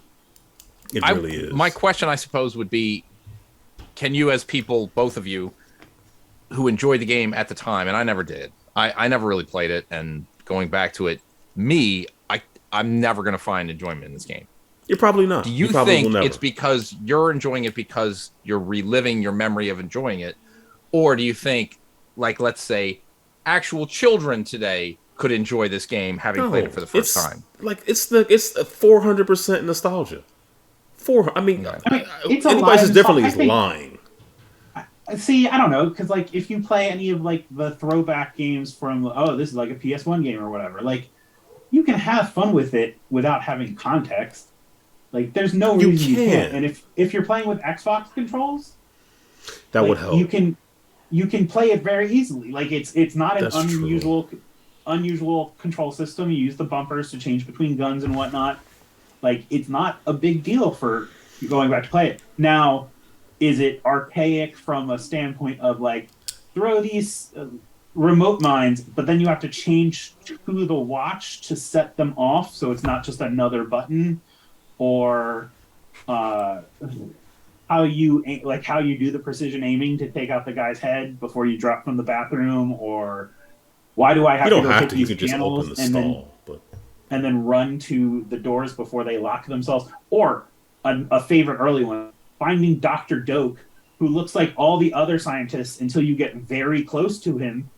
It really is. My question, I suppose, would be, can you, as people, both of you, who enjoyed the game at the time, and I never did. I never really played it, and going back to it, I'm never going to find enjoyment in this game. You're probably not. Do you think it's because you're enjoying it because you're reliving your memory of enjoying it? Or do you think, like, let's say, actual children today could enjoy this game having played it for the first time? Like, it's 400% nostalgia. Anybody says differently is lying. See, I don't know, because like if you play any of like the throwback games from this is like a PS1 game or whatever, like you can have fun with it without having context. Like there's no reason you can't. And if you're playing with Xbox controls, that would help. You can play it very easily. Like it's not an unusual control system. You use the bumpers to change between guns and whatnot. Like it's not a big deal for going back to play it. Now, is it archaic from a standpoint of like throw these remote mines, but then you have to change to the watch to set them off, so it's not just another button, or how you do the precision aiming to take out the guy's head before you drop from the bathroom, or why do I have to go hit these panels and then run to the doors before they lock themselves, or a favorite early one, finding Dr. Doak, who looks like all the other scientists until you get very close to him.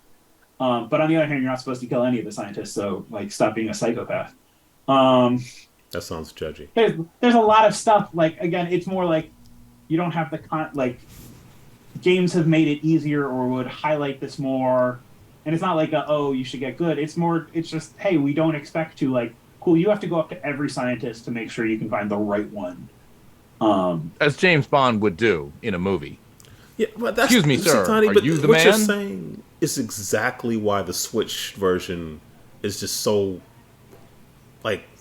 But on the other hand, you're not supposed to kill any of the scientists, so like stop being a psychopath. That sounds judgy. There's a lot of stuff. Like again, it's more like you don't have the games have made it easier or would highlight this more, and it's not like you should get good. It's just hey, we don't expect to cool. You have to go up to every scientist to make sure you can find the right one. As James Bond would do in a movie. Yeah, but that's, excuse me, sir. Tiny, are but you the what man? You're saying is exactly why the Switch version is just so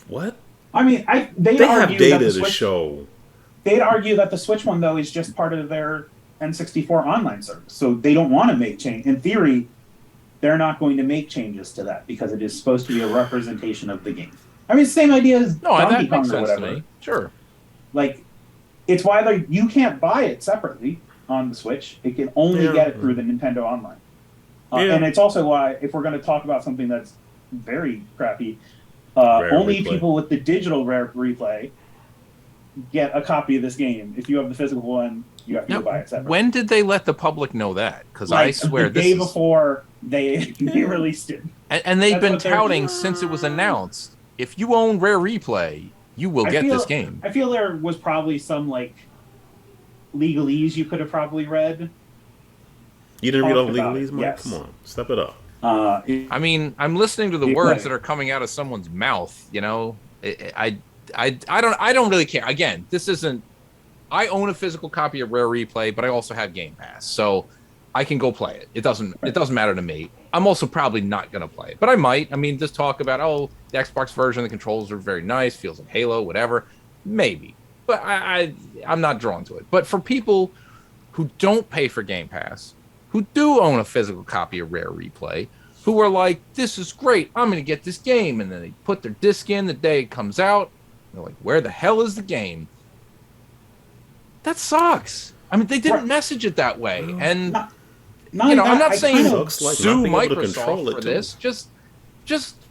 what? I mean, they have data to show. They'd argue that the Switch one though is just part of their N64 online service, so they don't want to make change. In theory, they're not going to make changes to that because it is supposed to be a representation of the game. I mean, same idea as Donkey Kong or whatever. To me. Sure. It's why you can't buy it separately on the Switch. It can only get it through the Nintendo Online. And it's also why, if we're going to talk about something that's very crappy, only people with the digital Rare Replay get a copy of this game. If you have the physical one, you have to go buy it separately. When did they let the public know that? Because I swear the day before they released it. And they've been touting since it was announced. If you own Rare Replay, you will get this game. I feel there was probably some legalese you could have probably read. You didn't read all the legalese, Mike? Yes. Come on, step it up. I mean, I'm listening to the words that are coming out of someone's mouth. You know, I don't really care. Again, this isn't. I own a physical copy of Rare Replay, but I also have Game Pass, so I can go play it. It doesn't matter to me. I'm also probably not going to play it, but I might. I mean, just talk about the Xbox version, the controls are very nice, feels like Halo, whatever. Maybe, but I'm not drawn to it. But for people who don't pay for Game Pass, who do own a physical copy of Rare Replay, who are like, this is great, I'm going to get this game. And then they put their disc in the day it comes out. They're like, where the hell is the game? That sucks. I mean, they didn't message it that way. And, I'm not saying sue Microsoft for this.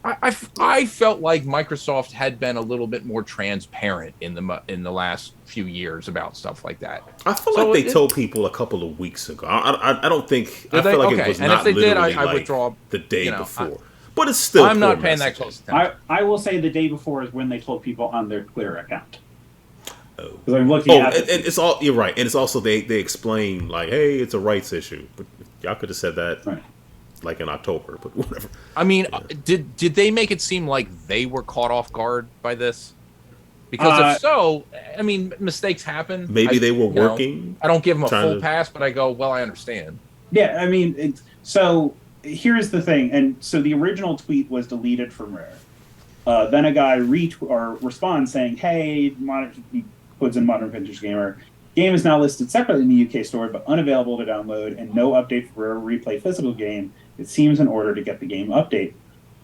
I felt like Microsoft had been a little bit more transparent in the last few years about stuff like that. I feel like they told people a couple of weeks ago. I don't think. I feel like it was not literally did, I withdraw the day before. But it's still. I'm not paying that close attention. I will say the day before is when they told people on their Twitter account. Oh, because I'm looking at and it's all. You're right, and it's also they explain like, hey, it's a rights issue, but y'all could have said that. Right. Like in October, but whatever. I mean, did they make it seem like they were caught off guard by this? Because if so, I mean, mistakes happen. Maybe they were working. I don't give them a full pass, but I go, well, I understand. Yeah, I mean, so here's the thing. And so the original tweet was deleted from Rare. Then a guy responds saying, hey, he puts in Modern Vintage Gamer. Game is now listed separately in the UK store, but unavailable to download, and no update for Rare Replay physical game. It seems in order to get the game update.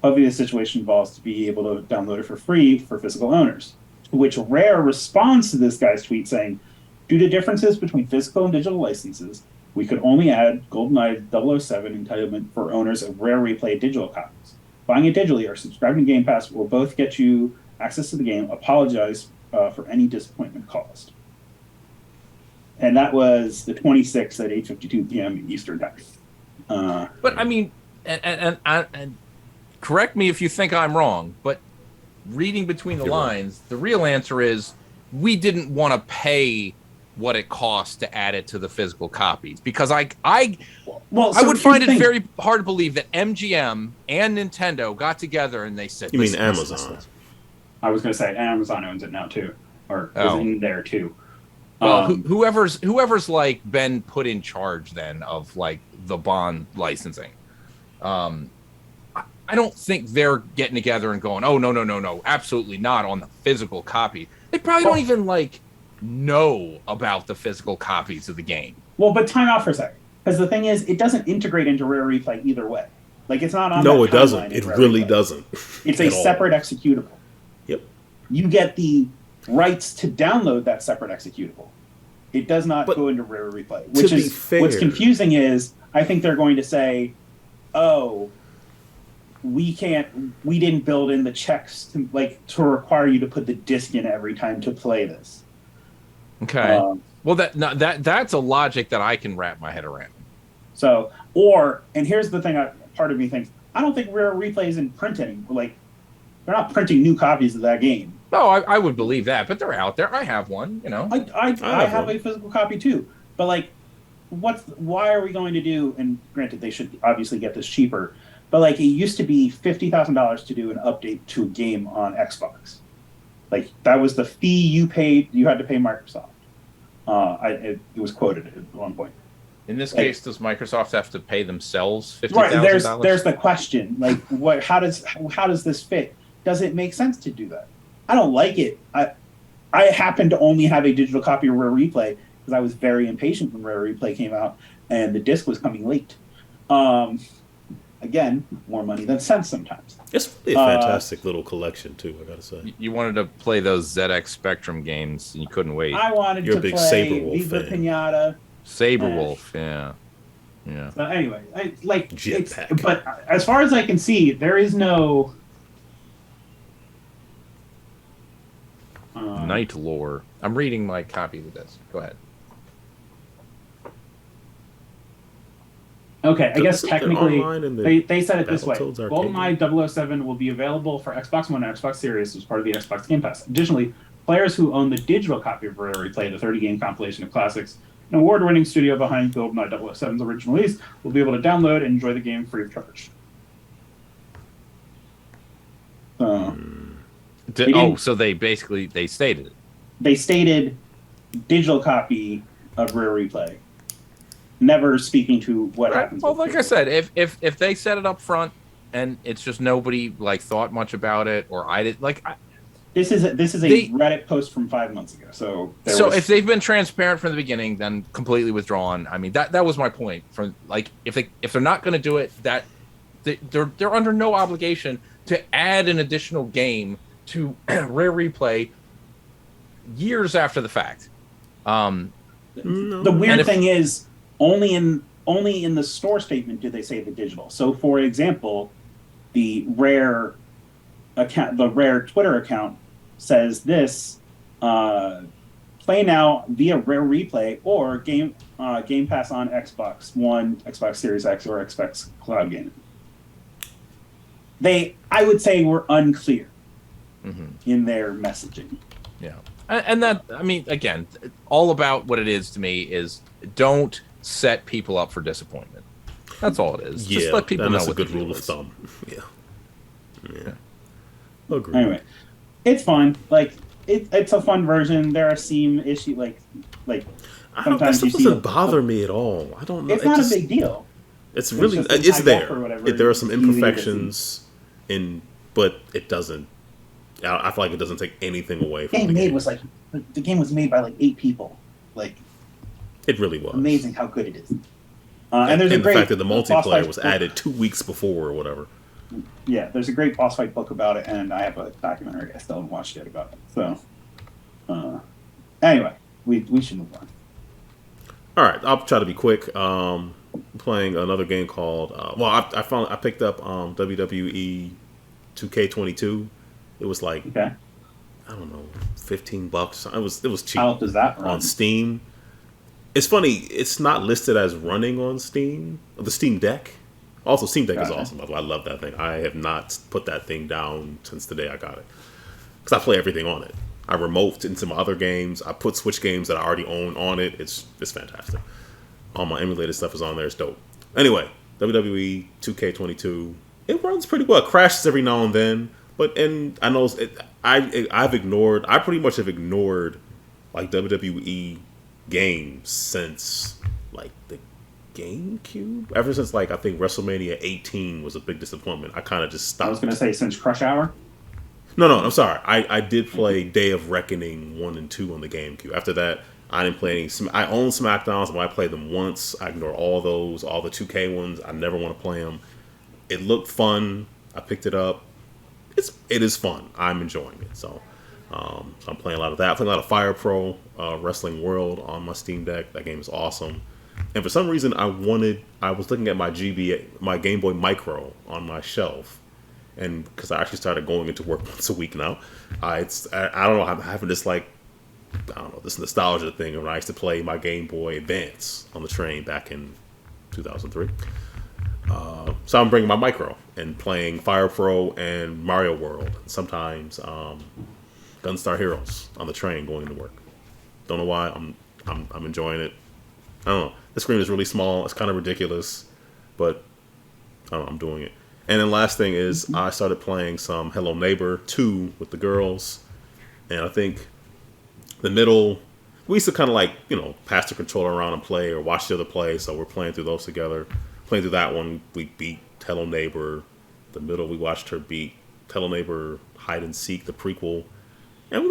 Hopefully the situation involves to be able to download it for free for physical owners. To which Rare responds to this guy's tweet saying, due to differences between physical and digital licenses, we could only add GoldenEye 007 entitlement for owners of Rare Replay digital copies. Buying it digitally or subscribing to Game Pass will both get you access to the game. Apologize for any disappointment caused. And that was the 26th at 8:52 p.m. Eastern Time. But I mean, and correct me if you think I'm wrong, but reading between the lines, the real answer is we didn't want to pay what it costs to add it to the physical copies, because I would find it very hard to believe that MGM and Nintendo got together and they said, "You mean Amazon?" I was going to say Amazon owns it now too, or is in there too. Well, whoever's like been put in charge then of like the bond licensing, I don't think they're getting together and going, oh no, absolutely not on the physical copy. They probably don't even like know about the physical copies of the game. Well, but time out for a second, because the thing is, it doesn't integrate into Rare Replay either way. Like it's not on. No, it doesn't. It really doesn't. It's a separate executable. Yep. You get the rights to download that separate executable. It does not go into Rare Replay, which is what's confusing. Is I think they're going to say, "Oh, we didn't build in the checks to require you to put the disc in every time to play this." Okay. Well, that's a logic that I can wrap my head around. So, and here's the thing: part of me thinks I don't think Rare Replay is in printing. Like, they're not printing new copies of that game. No, I would believe that, but they're out there. I have one, I have a physical copy too. But like, why are we going to do? And granted, they should obviously get this cheaper. But like, it used to be $50,000 to do an update to a game on Xbox. Like that was the fee you paid. You had to pay Microsoft. It was quoted at one point. In this case, does Microsoft have to pay themselves $50,000? Right. There's the question. Like, how does this fit? Does it make sense to do that? I don't like it. I happen to only have a digital copy of Rare Replay because I was very impatient when Rare Replay came out and the disc was coming late. Again, more money than sense sometimes. It's really a fantastic little collection too, I gotta say. You wanted to play those ZX Spectrum games and you couldn't wait. I wanted to play Viva Pinata. Saberwolf, yeah. So anyway, Jetpack. But as far as I can see, there is no Night Lore. I'm reading my copy of this. Go ahead. Okay, I guess technically they said it this way. GoldenEye 007 will be available for Xbox One and Xbox Series as part of the Xbox Game Pass. Additionally, players who own the digital copy of Rare Replay, the 30-game compilation of classics, an award-winning studio behind GoldenEye 007's original release, will be able to download and enjoy the game free of charge. So they basically stated it. They stated digital copy of Rare Replay, never speaking to what happens. Well, like I said, if they said it up front and it's just nobody like thought much about it, or I did like. This is a Reddit post from 5 months ago. So if they've been transparent from the beginning, then completely withdrawn. I mean that was my point. From like if they're not going to do it, that they're under no obligation to add an additional game to Rare Replay years after the fact. The weird thing is, only in the store statement do they say the digital. So, for example, the Rare Twitter account says this: play now via Rare Replay or Game Pass on Xbox One, Xbox Series X, or Xbox Cloud Gaming. I would say, were unclear in their messaging. Yeah. And that, I mean, again, all about what it is to me is don't set people up for disappointment. That's all it is. Yeah, just let people know that's a what good the rule deal of is. thumb. Yeah. Agree. Anyway, it's fun. Like it's a fun version. There are seam issues like sometimes you see doesn't bother me at all. I don't know. It's not a big deal. It's really just it's there. or whatever. There are some It's easy to imperfections but it doesn't. I feel like it doesn't take anything away from the game. The game was made by like 8 people. Like It really was amazing how good it is. and there's a the great fact that the multiplayer was book. added 2 weeks before or whatever. Yeah, there's a great boss fight book about it, and I have a documentary I still haven't watched yet about it. So, anyway, we should move on. All right, I'll try to be quick. Playing another game called I picked up WWE 2K22. It was like Okay. I don't know, $15. It was cheap How does that run? on Steam. It's funny, it's not listed as running on Steam. The Steam Deck. Also, Steam Deck is Gotcha. awesome. I love that thing. I have not put that thing down since the day I got it. Because I play everything on it. I remote into my other games. I put Switch games that I already own on it. It's fantastic. All my emulated stuff is on there. It's dope. Anyway, WWE 2K22. It runs pretty well. It crashes every now and then. And I know I pretty much have ignored like WWE games since like the GameCube. Ever since like I think WrestleMania 18 was a big disappointment. I kind of just stopped. I was going to say since Crush Hour. No, I'm sorry. I did play Day of Reckoning 1 and 2 on the GameCube. After that, I didn't play any. I own SmackDowns, but I played them once. I ignore all those, all the 2K ones. I never want to play them. It looked fun. I picked it up. It is fun. I'm enjoying it. So I'm playing a lot of that. I'm playing a lot of Fire Pro Wrestling World on my Steam Deck. That game is awesome. And for some reason, I was looking at my Game Boy Micro on my shelf. And because I actually started going into work once a week now, I don't know, I'm having this this nostalgia thing when I used to play my Game Boy Advance on the train back in 2003. So I'm bringing my micro and playing Fire Pro and Mario World, and sometimes Gunstar Heroes on the train going to work. Don't know why. I'm enjoying it. I don't know. The screen is really small. It's kind of ridiculous, but I don't know, I'm doing it. And then last thing is I started playing some Hello Neighbor 2 with the girls. And I think the middle, we used to kind of like, pass the controller around and play or watch the other play. So we're playing through those together. Playing through that one, we beat Hello Neighbor. The middle, we watched her beat Hello Neighbor Hide and Seek, the prequel. And we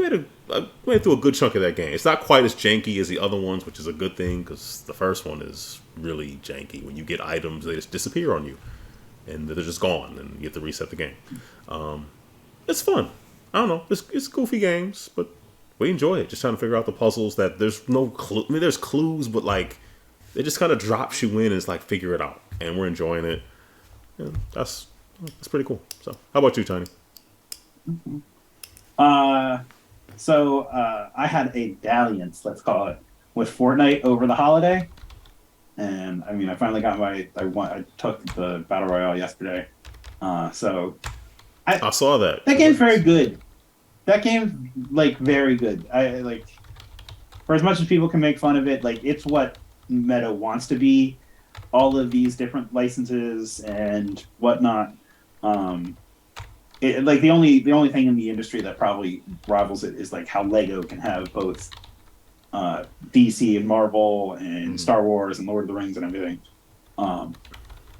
went through a good chunk of that game. It's not quite as janky as the other ones, which is a good thing because the first one is really janky. When you get items, they just disappear on you. And they're just gone, and you have to reset the game. It's fun. I don't know. It's goofy games, but we enjoy it. Just trying to figure out the puzzles that there's no clue. I mean, there's clues, but like it just kind of drops you in and it's like figure it out, and we're enjoying it. Yeah, that's pretty cool. So, how about you, Tiny? So I had a dalliance, let's call it, with Fortnite over the holiday. And I mean, I finally got I took the Battle Royale yesterday. So I saw that. That game's very good. That game's like very good. I like, for as much as people can make fun of it, like it's what Meta wants to be. All of these different licenses and whatnot. Like the only thing in the industry that probably rivals it is like how Lego can have both DC and Marvel and Star Wars and Lord of the Rings and everything.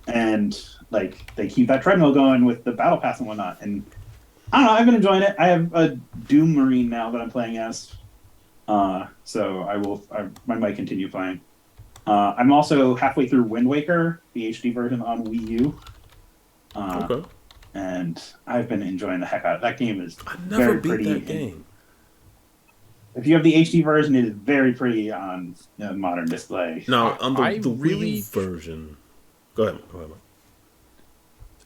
And like they keep that treadmill going with the battle pass and whatnot. And I don't know, I've been enjoying it. I have a Doom Marine now that I'm playing as. So I might continue playing. I'm also halfway through Wind Waker, the HD version on Wii U. Okay. And I've been enjoying the heck out of that game. Is I never very beat pretty. that game. If you have the HD version, it is very pretty on modern display. Now, on the I Wii U really version. Go ahead. Go ahead.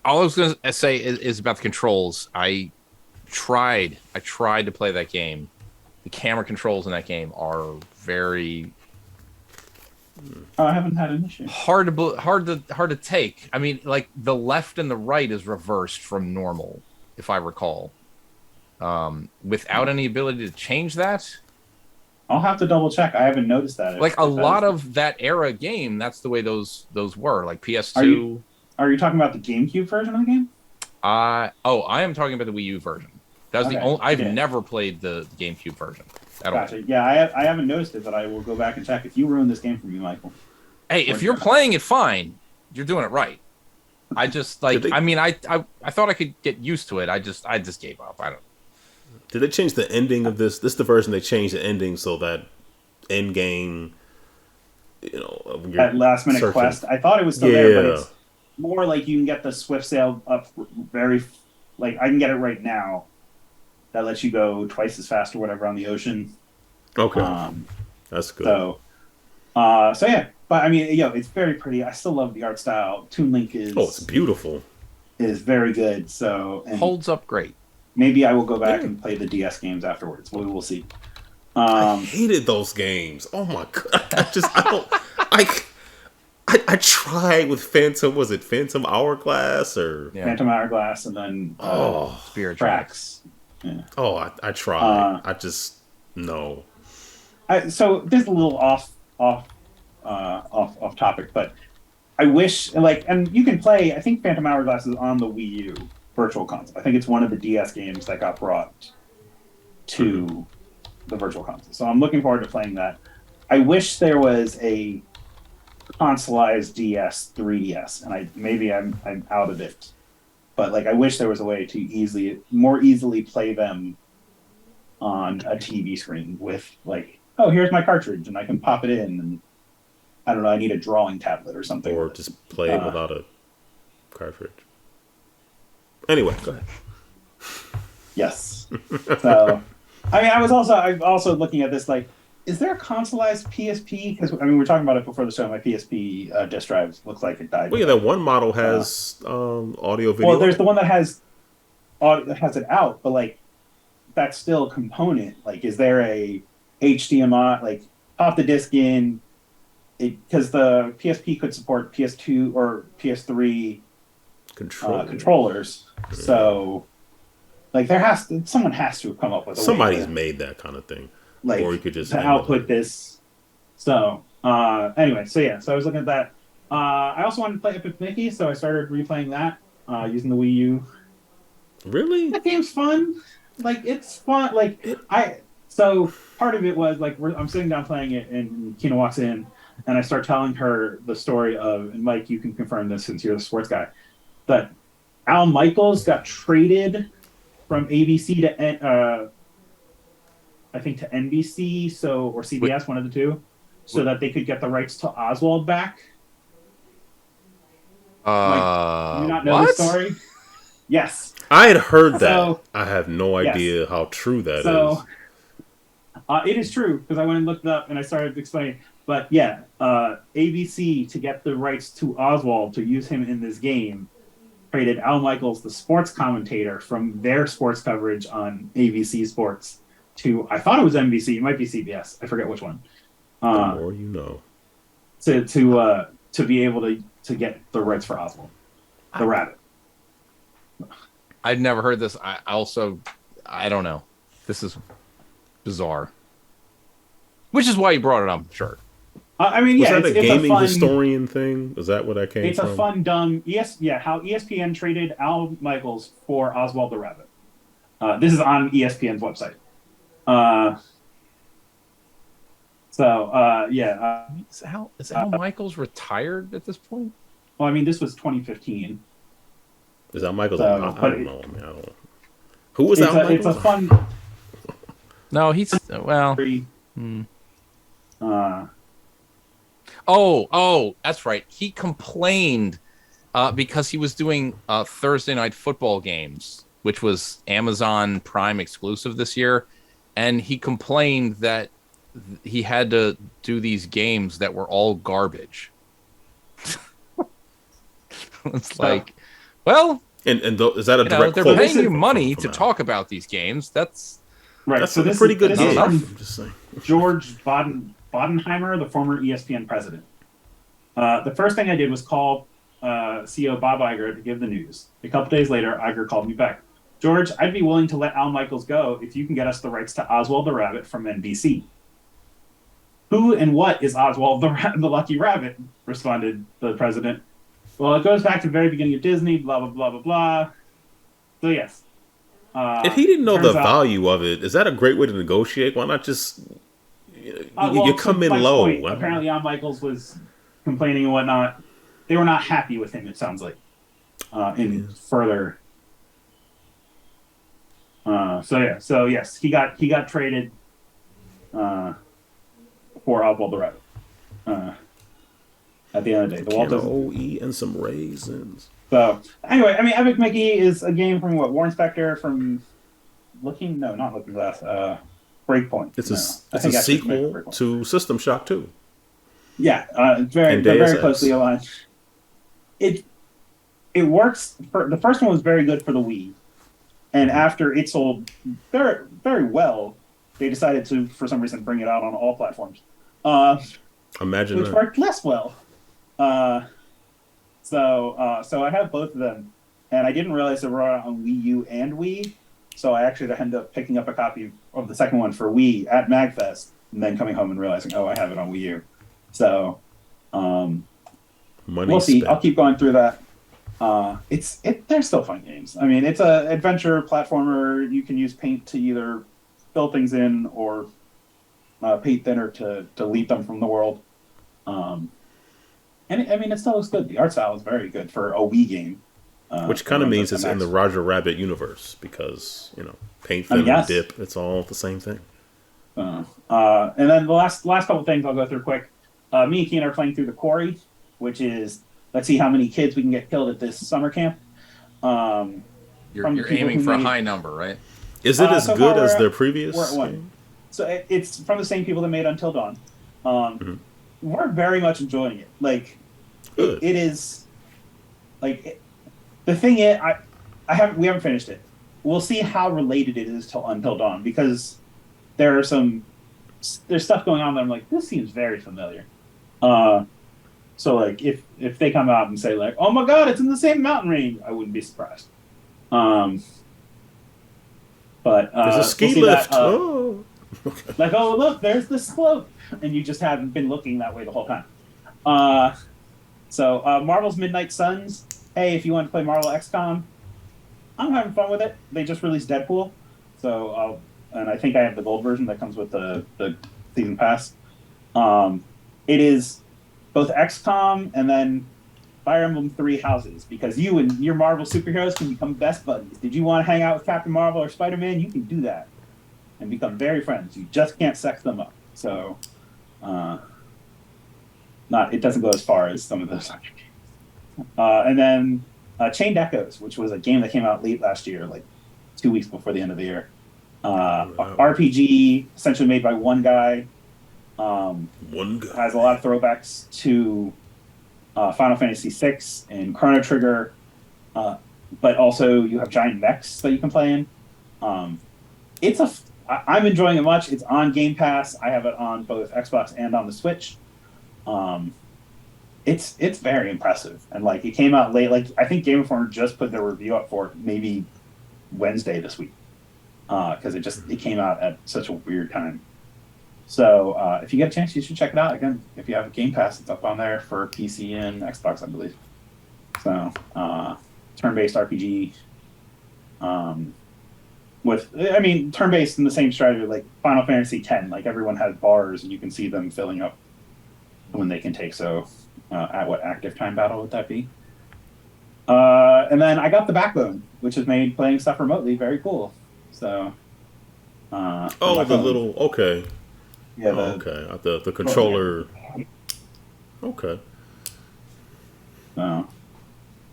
all I was going to say is about the controls. I tried to play that game. The camera controls in that game are very Oh, I haven't had an issue. hard to take. I mean, like the left and the right is reversed from normal, if I recall. Without any ability to change that, I'll have to double check. I haven't noticed that. like a lot of that era game, that's the way those were. Like PS2. Are you talking about the GameCube version of the game? I am talking about the Wii U version. That's the only. I've never played the GameCube version at all. Gotcha. Yeah, I haven't noticed it, but I will go back and check. If you ruined this game for me, Michael. Hey, if you're playing it fine, you're doing it right. I just like. I mean, I thought I could get used to it. I just gave up. I don't. Did they change the ending of this? This is the version they changed the ending so that end game, that last minute quest. I thought it was still there, but it's more like you can get the swift sail up very, like I can get it right now. That lets you go twice as fast or whatever on the ocean. Okay, that's good. So yeah, but I mean, it's very pretty. I still love the art style. Toon Link is it's beautiful. Is very good. So holds up great. Maybe I will go back and play the DS games afterwards. We will see. I hated those games. Oh my god! I tried with Phantom. Was it Phantom Hourglass or Phantom Hourglass, and then Spirit Tracks. Yeah. Oh, I tried. I just no. So this is a little off topic, but I wish and you can play. I think Phantom Hourglass is on the Wii U Virtual Console. I think it's one of the DS games that got brought to the Virtual Console. So I'm looking forward to playing that. I wish there was a consoleized DS 3DS, and I'm out of it. But I wish there was a way to more easily play them on a TV screen with here's my cartridge and I can pop it in, and I don't know, I need a drawing tablet or something. Or just play it without a cartridge. Anyway, go ahead. Yes. So, I mean, I'm also looking at this is there a consoleized PSP? Because we were talking about it before the show. My PSP disk drive looks like it died. Well, yeah, that one model has audio video. Well, there's the one that has it out, but that's still a component. Is there a HDMI pop the disc in? Because the PSP could support PS2 or PS3 controllers. Yeah. So someone has to have come up with a somebody's made that kind of thing. Or you could just output this. So anyway, so I was looking at that. I also wanted to play Epic Mickey, so I started replaying that using the Wii U. Really? That game's fun. It's fun. So part of it was I'm sitting down playing it, and Kina walks in, and I start telling her the story of, and Mike, you can confirm this since you're the sports guy, that Al Michaels got traded from ABC to I think to NBC, or CBS, one of the two, so that they could get the rights to Oswald back. Mike, do you not know the story? Yes. I had heard that. I have no idea how true that is. It is true, because I went and looked it up and I started explaining. But yeah, ABC, to get the rights to Oswald to use him in this game, traded Al Michaels, the sports commentator, from their sports coverage on ABC Sports to, I thought it was NBC, it might be CBS, I forget which one. The more you know. To be able to get the rights for Oswald, the rabbit. I've never heard this. I don't know. This is bizarre. Which is why you brought it up, sure. Was that a gaming historian thing? Is that what that came from? It's a fun, dumb... how ESPN traded Al Michaels for Oswald the Rabbit. This is on ESPN's website. Is Al Michaels retired at this point? Well, I mean, this was 2015. Is Al Michaels? I don't know. I don't know. Who was Al Michaels? It's a fun... No, he's... Well... that's right. He complained Because he was doing Thursday night football games, which was Amazon Prime exclusive this year, and he complained that he had to do these games that were all garbage. It's like, well, is that a direct they're quote? paying you from money to Al? talk about these games. That's Right. That's So a this pretty is, good this gig. is from I'm just saying. George Bodenheimer, the former ESPN president. The first thing I did was call CEO Bob Iger to give the news. A couple days later, Iger called me back. George, I'd be willing to let Al Michaels go if you can get us the rights to Oswald the Rabbit from NBC. Who and what is Oswald the Lucky Rabbit? Responded the president. Well, it goes back to the very beginning of Disney, blah, blah, blah, blah, blah. So, yes. If he didn't know the turns out- value of it, is that a great way to negotiate? Why not just you come to in Mike's low? point, apparently, Al Michaels was complaining and whatnot. They were not happy with him, it sounds like, in further. So yes, he got traded for Oswald the Rabbit. At the end of the day, the Walt Disney. OE and some raisins. So anyway, I mean, Epic Mickey is a game from Warren Spector from not Looking Glass, Breakpoint. It's a sequel to System Shock 2. Yeah, they're very closely aligned. It works. The first one was very good for the Wii, and after it sold very, very well, they decided to, for some reason, bring it out on all platforms. Imagine which that. worked less well. So I have both of them, and I didn't realize they were on Wii U and Wii, so I actually ended up picking up a copy of the second one for Wii at MagFest, and then coming home and realizing, I have it on Wii U. So, we'll see. Spent. I'll keep going through that. They're still fun games. I mean, it's a adventure platformer. You can use paint to either fill things in or paint thinner to delete them from the world. And it still looks good. The art style is very good for a Wii game. Which kind of means it's in the Roger Rabbit universe because, paint, thin, and dip, it's all the same thing. And then the last couple things I'll go through quick. Me and Keen are playing through The Quarry, which is, let's see how many kids we can get killed at this summer camp. You're aiming for a high number, right? Is it as good as their previous game? So it's from the same people that made Until Dawn. We're very much enjoying it. Like, it is, like, the thing is, we haven't finished it. We'll see how related it is to Until Dawn, because there's stuff going on that I'm like, this seems very familiar. So like if they come out and say like, oh my god, it's in the same mountain range, I wouldn't be surprised. But there's a ski lift. Like, oh look, there's the slope, and you just haven't been looking that way the whole time. So Marvel's Midnight Suns. Hey, if you want to play Marvel XCOM, I'm having fun with it. They just released Deadpool, and I think I have the gold version that comes with the season pass. It is both XCOM and then Fire Emblem 3 Houses, because you and your Marvel superheroes can become best buddies. Did you want to hang out with Captain Marvel or Spider-Man? You can do that and become very friends. You just can't sex them up. So, it doesn't go as far as some of those other games. And then Chained Echoes, which was a game that came out late last year, like 2 weeks before the end of the year. RPG essentially made by one guy. Has a lot of throwbacks to Final Fantasy VI and Chrono Trigger, but also you have giant mechs that you can play in. I'm enjoying it much. It's on Game Pass. I have it on both Xbox and on the Switch. It's very impressive, and like it came out late. Like I think Game Informer just put their review up for it maybe Wednesday this week, because it came out at such a weird time. So if you get a chance, you should check it out. Again, if you have a Game Pass, it's up on there for PC and Xbox, I believe. So turn-based RPG turn-based in the same strategy like Final Fantasy X. Like everyone has bars, and you can see them filling up when they can take. So at what active time battle would that be? And then I got the Backbone, which has made playing stuff remotely very cool. So okay. Yeah. The controller. Okay. So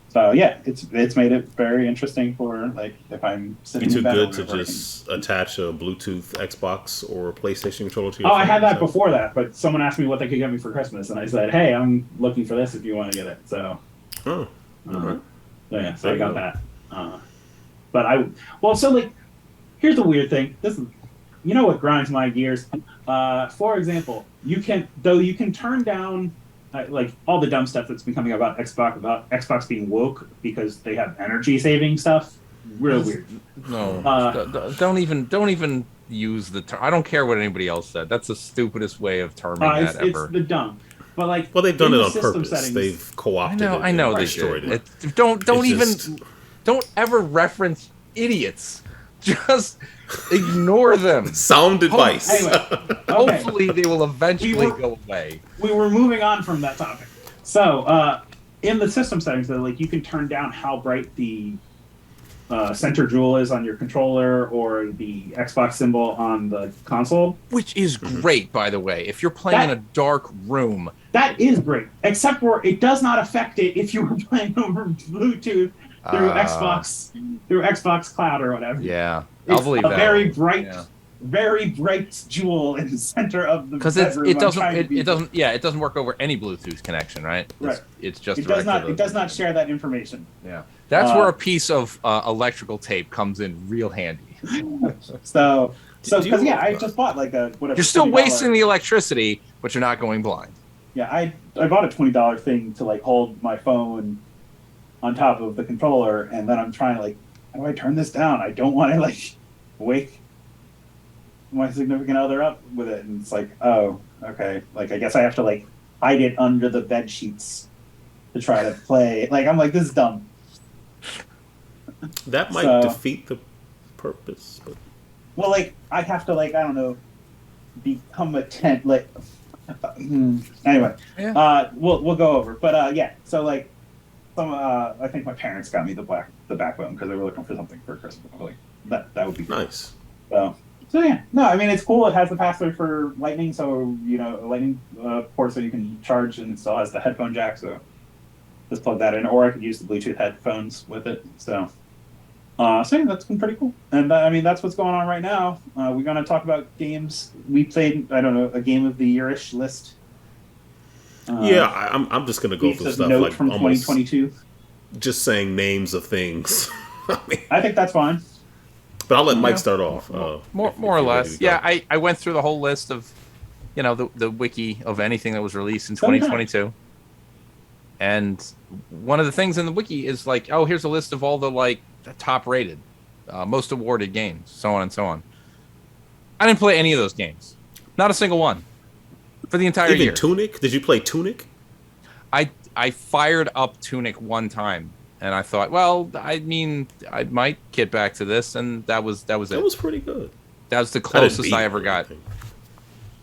So yeah, it's made it very interesting for like if I'm sitting You in too bed or good to whatever. just attach a Bluetooth Xbox or a PlayStation controller to Oh, your I had phone? that before that, but someone asked me what they could get me for Christmas, and I said, "Hey, I'm looking for this if you want to get it." So, Oh, all uh, right. yeah, so There I you got go. that. But so like, here's the weird thing. You know what grinds my gears? For example, you can turn down like all the dumb stuff that's been coming about Xbox being woke because they have energy saving stuff. Real weird. No, Uh, don't even use the term. I don't care what anybody else said. That's the stupidest way of terming that it's ever. the dumb, but like Well, they've done in it the on system purpose. settings, They've co-opted it I know and they destroyed did. it. Don't It's just don't ever reference idiots. Just ignore them. sound advice. anyway, okay, Hopefully, they will we eventually were go away. we were moving on from that topic. So in the system settings, though, like you can turn down how bright the center jewel is on your controller or the Xbox symbol on the console. Which is Mhm. great, by the way. If you're playing in a dark room, That is great, except for it does not affect it if you were playing over Bluetooth through uh, Xbox Cloud or whatever. yeah, I'll It's believe a that. Yeah. very bright jewel in the center of the Because bedroom. it doesn't work over any Bluetooth connection, right? Right. It's just It does not share that information. Yeah, that's where a piece of electrical tape comes in real handy. So Do because you- I just bought like a whatever. You're still $20 wasting the electricity, but you're not going blind. Yeah, I bought a $20 thing to like hold my phone on top of the controller, and then I'm trying to like, how do I turn this down? I don't want to like wake my significant other up with it, and it's like, oh, okay. Like I guess I have to like hide it under the bed sheets to try to play. Like I'm like, this is dumb. That might So- defeat the purpose. But Well, like I have to like I don't know, become a tent like. Anyway, Yeah. we'll go over, but yeah. So like, I think my parents got me the backbone because they were looking for something for Christmas. Like that would be cool. nice. So yeah, no, I mean it's cool. It has the pass-through for Lightning, so you know, a Lightning port so you can charge, and it still has the headphone jack. So just plug that in, or I could use the Bluetooth headphones with it. So yeah, that's been pretty cool. And I mean that's what's going on right now. We're gonna talk about games we played. I don't know, a game of the year-ish list. I'm just gonna go Piece through of stuff note like from almost 2022. just saying names of things. I mean, I think that's fine. but I'll let Mike Yeah. start off. More if or you're ready less. to go. Yeah, I went through the whole list of, the wiki of anything that was released in Okay. 2022. And one of the things in the wiki is like, oh, here's a list of all the like top rated, most awarded games, so on and so on. I didn't play any of those games. Not a single one. For the entire Even year. Tunic? Did you play Tunic? I fired up Tunic one time and I thought, well, I mean, I might get back to this, and that was it. That was pretty good. That was the I didn't closest beat I it ever or got. anything.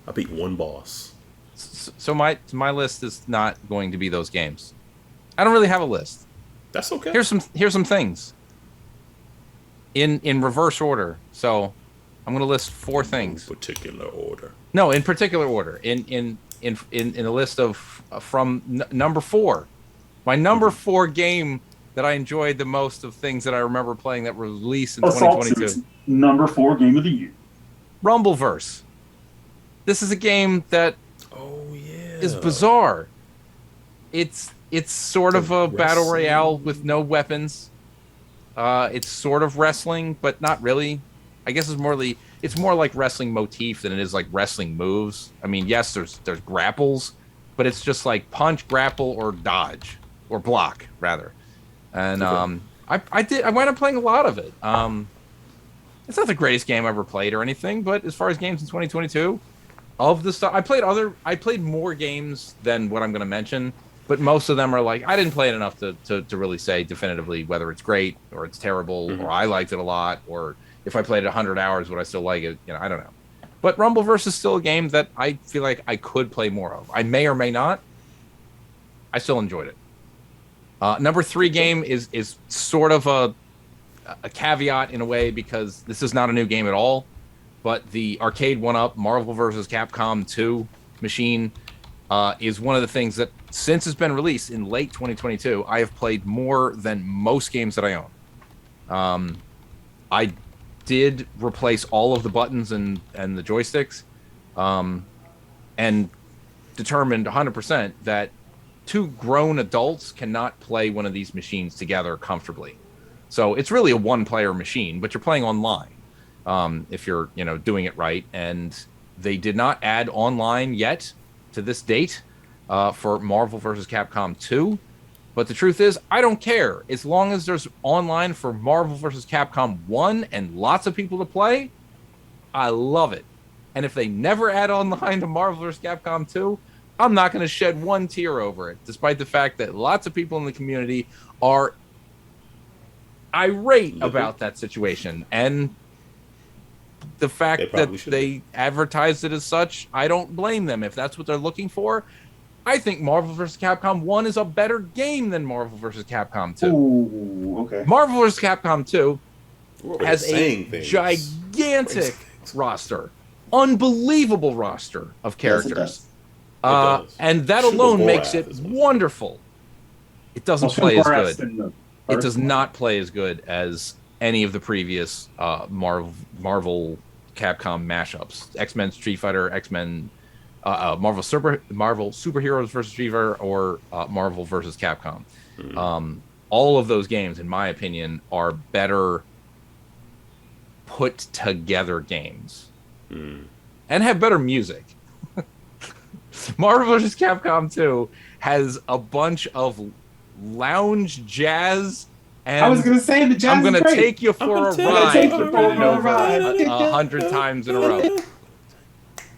I beat one boss. So my list is not going to be those games. I don't really have a list. That's okay. Here's some things. In reverse order. So I'm going to list 4 things. Particular order. No, in particular order. In a list of from number 4. My number 4 game that I enjoyed the most of things that I remember playing that were released in 2022. Number 4 game of the year. Rumbleverse. This is a game that Oh yeah. is bizarre. It's sort of a battle wrestling. royale with no weapons. It's sort of wrestling, but not really. I guess it's more like wrestling motif than it is like wrestling moves. I mean, yes, there's grapples, but it's just like punch, grapple, or dodge, or block rather. And Okay. I wound up playing a lot of it. It's not the greatest game I ever played or anything, but as far as games in 2022, of the stuff I played more games than what I'm going to mention, but most of them are like I didn't play it enough to really say definitively whether it's great or it's terrible or I liked it a lot, or if I played it 100 hours would I still like it? I don't know. But Rumbleverse is still a game that I feel like I could play more of. I may or may not. I still enjoyed it. Number 3 game is sort of a caveat in a way because this is not a new game at all. But the arcade 1-up Marvel vs. Capcom 2 machine is one of the things that, since it's been released in late 2022, I have played more than most games that I own. I did replace all of the buttons and the joysticks, and determined 100% that two grown adults cannot play one of these machines together comfortably. So it's really a one-player machine, but you're playing online, if you're doing it right. And they did not add online yet to this date for Marvel vs. Capcom 2. But the truth is, I don't care. As long as there's online for Marvel vs. Capcom 1 and lots of people to play, I love it. And if they never add online to Marvel vs. Capcom 2, I'm not going to shed one tear over it, despite the fact that lots of people in the community are irate about that situation. And the fact that they advertised it as such, I don't blame them. If that's what they're looking for, I think Marvel vs. Capcom 1 is a better game than Marvel vs. Capcom 2. Ooh, okay. Marvel vs. Capcom 2 has a gigantic roster. Unbelievable roster of characters. And that alone makes it wonderful. It doesn't play as good. It does not play as good as any of the previous Marvel Capcom mashups. X-Men Street Fighter, X-Men Marvel Superheroes versus Street Fighter, or Marvel versus Capcom. All of those games, in my opinion, are better put together games and have better music. Marvel vs. Capcom 2 has a bunch of lounge jazz, and I was gonna say the jazz. I'm gonna take you for a ride. 100 times in a row.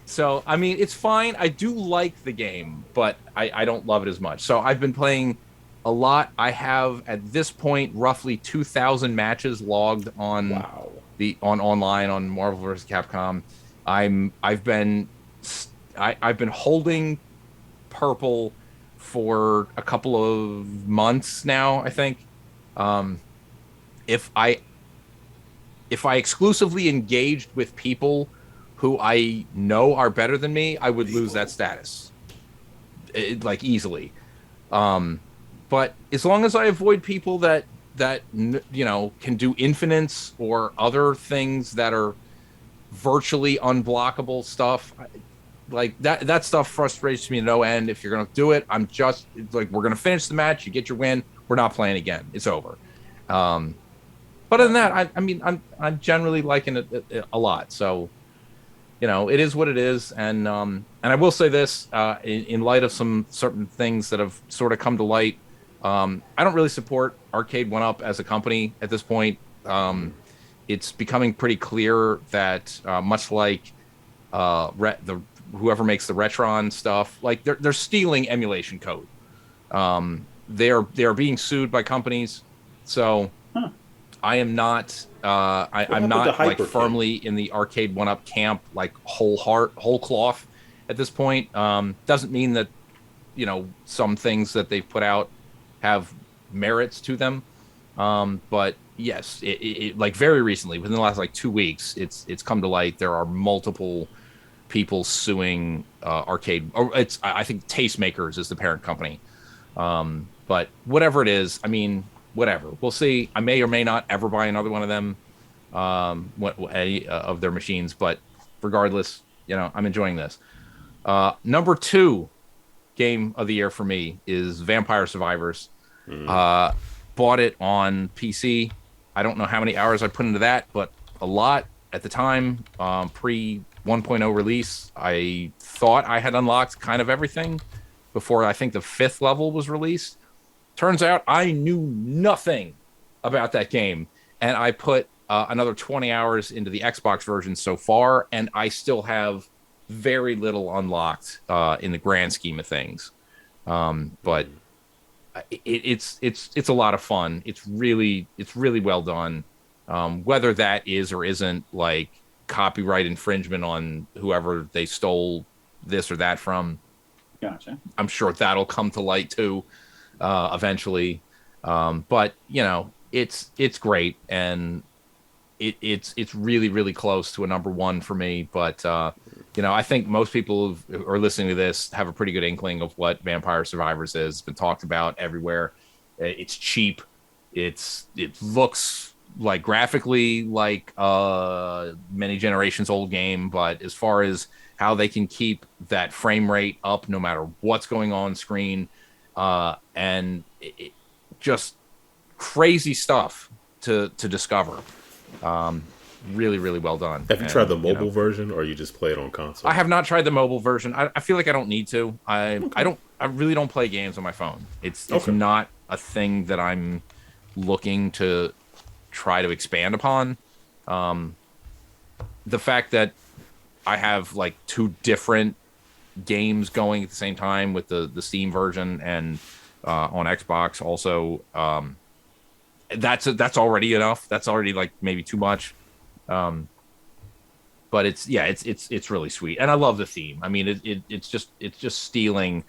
So I mean, it's fine. I do like the game, but I don't love it as much. So I've been playing a lot. I have at this point roughly 2,000 matches logged on online on Marvel vs. Capcom. I've been holding purple for a couple of months now, I think. If I exclusively engaged with people who I know are better than me, I would lose that status, like easily. But as long as I avoid people that can do infinites or other things that are virtually unblockable stuff, like that stuff frustrates me to no end. If you're gonna do it, I'm just like, we're gonna finish the match, you get your win, we're not playing again, it's over. But other than that, I mean, I'm generally liking it a lot. So it is what it is. And I will say this, in light of some certain things that have sort of come to light, I don't really support Arcade 1UP as a company at this point. It's becoming pretty clear that much like whoever makes the Retron stuff, like they're stealing emulation code. They're being sued by companies. So I am not I'm not like firmly in the Arcade 1UP camp, like whole cloth at this point. Doesn't mean that some things that they've put out have merits to them. But yes, it like very recently, within the last like 2 weeks, it's come to light there are multiple people suing Arcade, or I think Tastemakers is the parent company. But whatever it is, I mean, whatever. We'll see. I may or may not ever buy another one of them, any of their machines. But regardless, I'm enjoying this. Number 2 game of the year for me is Vampire Survivors. Bought it on PC. I don't know how many hours I put into that, but a lot at the time. Pre 1.0 release, I thought I had unlocked kind of everything before I think the 5th level was released. Turns out I knew nothing about that game, and I put another 20 hours into the Xbox version so far, and I still have very little unlocked in the grand scheme of things. But it's a lot of fun. It's really well done. Whether that is or isn't like copyright infringement on whoever they stole this or that from, gotcha. I'm sure that'll come to light too, eventually. But it's great, and it's really close to a number 1 for me. But I think most people who are listening to this have a pretty good inkling of what Vampire Survivors is. It's been talked about everywhere. It's cheap. It looks like graphically like many generations old game, but as far as how they can keep that frame rate up no matter what's going on screen, and just crazy stuff to discover. Really, really well done. Have you tried the mobile version, or you just play it on console? I have not tried the mobile version. I feel like I don't need to. I really don't play games on my phone. It's not a thing that I'm looking to try to expand upon. The fact that I have like 2 different games going at the same time with the Steam version and on Xbox also, that's already enough. That's already like maybe too much. But it's really sweet, and I love the theme. I mean, it's just stealing.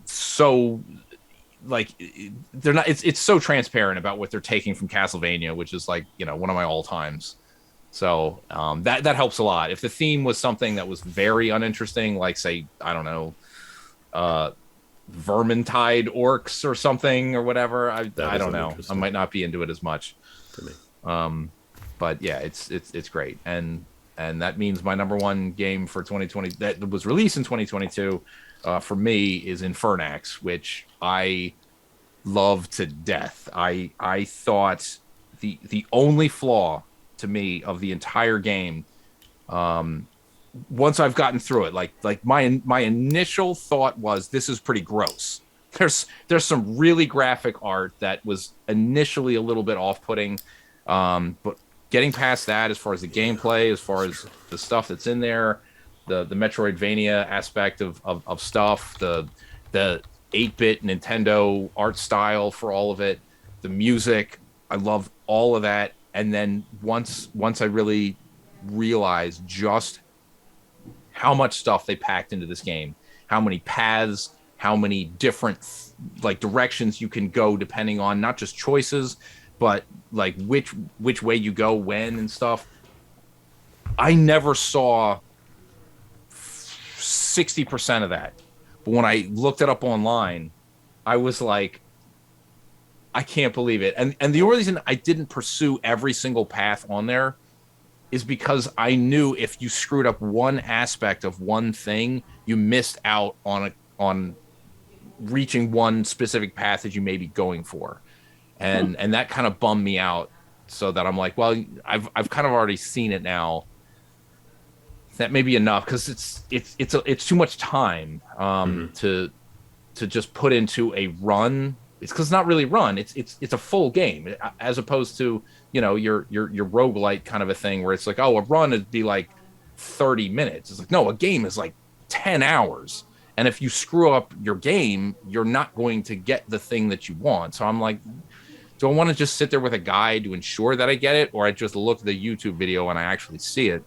So, like, they're not. It's so transparent about what they're taking from Castlevania, which is like one of my all times. So that helps a lot. If the theme was something that was very uninteresting, like say I don't know, Vermintide orcs or something or whatever, I don't know. I might not be into it as much. To me. But yeah, it's great, and that means my number one game for 2020 that was released in 2022 for me is Infernax, which I love to death. I thought the only flaw to me of the entire game, once I've gotten through it, like my initial thought was this is pretty gross. There's some really graphic art that was initially a little bit off-putting, but getting past that, as far as the gameplay, as far as the stuff that's in there, the Metroidvania aspect of stuff, the 8-bit Nintendo art style for all of it, the music, I love all of that. And then once I really realized just how much stuff they packed into this game, how many paths, how many different like directions you can go depending on not just choices, but like which way you go when and stuff. I never saw 60% of that. But when I looked it up online, I was like, I can't believe it. And the only reason I didn't pursue every single path on there is because I knew if you screwed up one aspect of one thing, you missed out on reaching one specific path that you may be going for. And that kind of bummed me out, so that I'm like, well, I've kind of already seen it now. That may be enough, because it's too much time to just put into a run. It's because it's not really run. It's a full game, as opposed to your roguelite kind of a thing where it's like, oh, a run would be like 30 minutes. It's like, no, a game is like 10 hours. And if you screw up your game, you're not going to get the thing that you want. So I'm like, do I want to just sit there with a guide to ensure that I get it, or I just look at the YouTube video and I actually see it?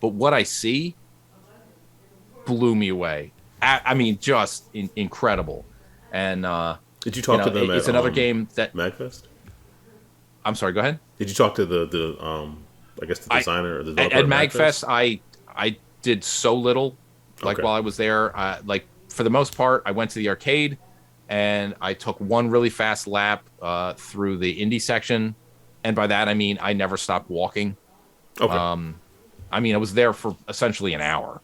But what I see blew me away. I mean, just incredible. And did you talk to them? It's another game that Magfest. I'm sorry. Go ahead. Did you talk to the I guess the designer or the developer at Magfest? I did so little. Like while I was there, like for the most part, I went to the arcade and I took one really fast lap through the indie section, and by that I mean I never stopped walking. Okay. I mean, I was there for essentially an hour.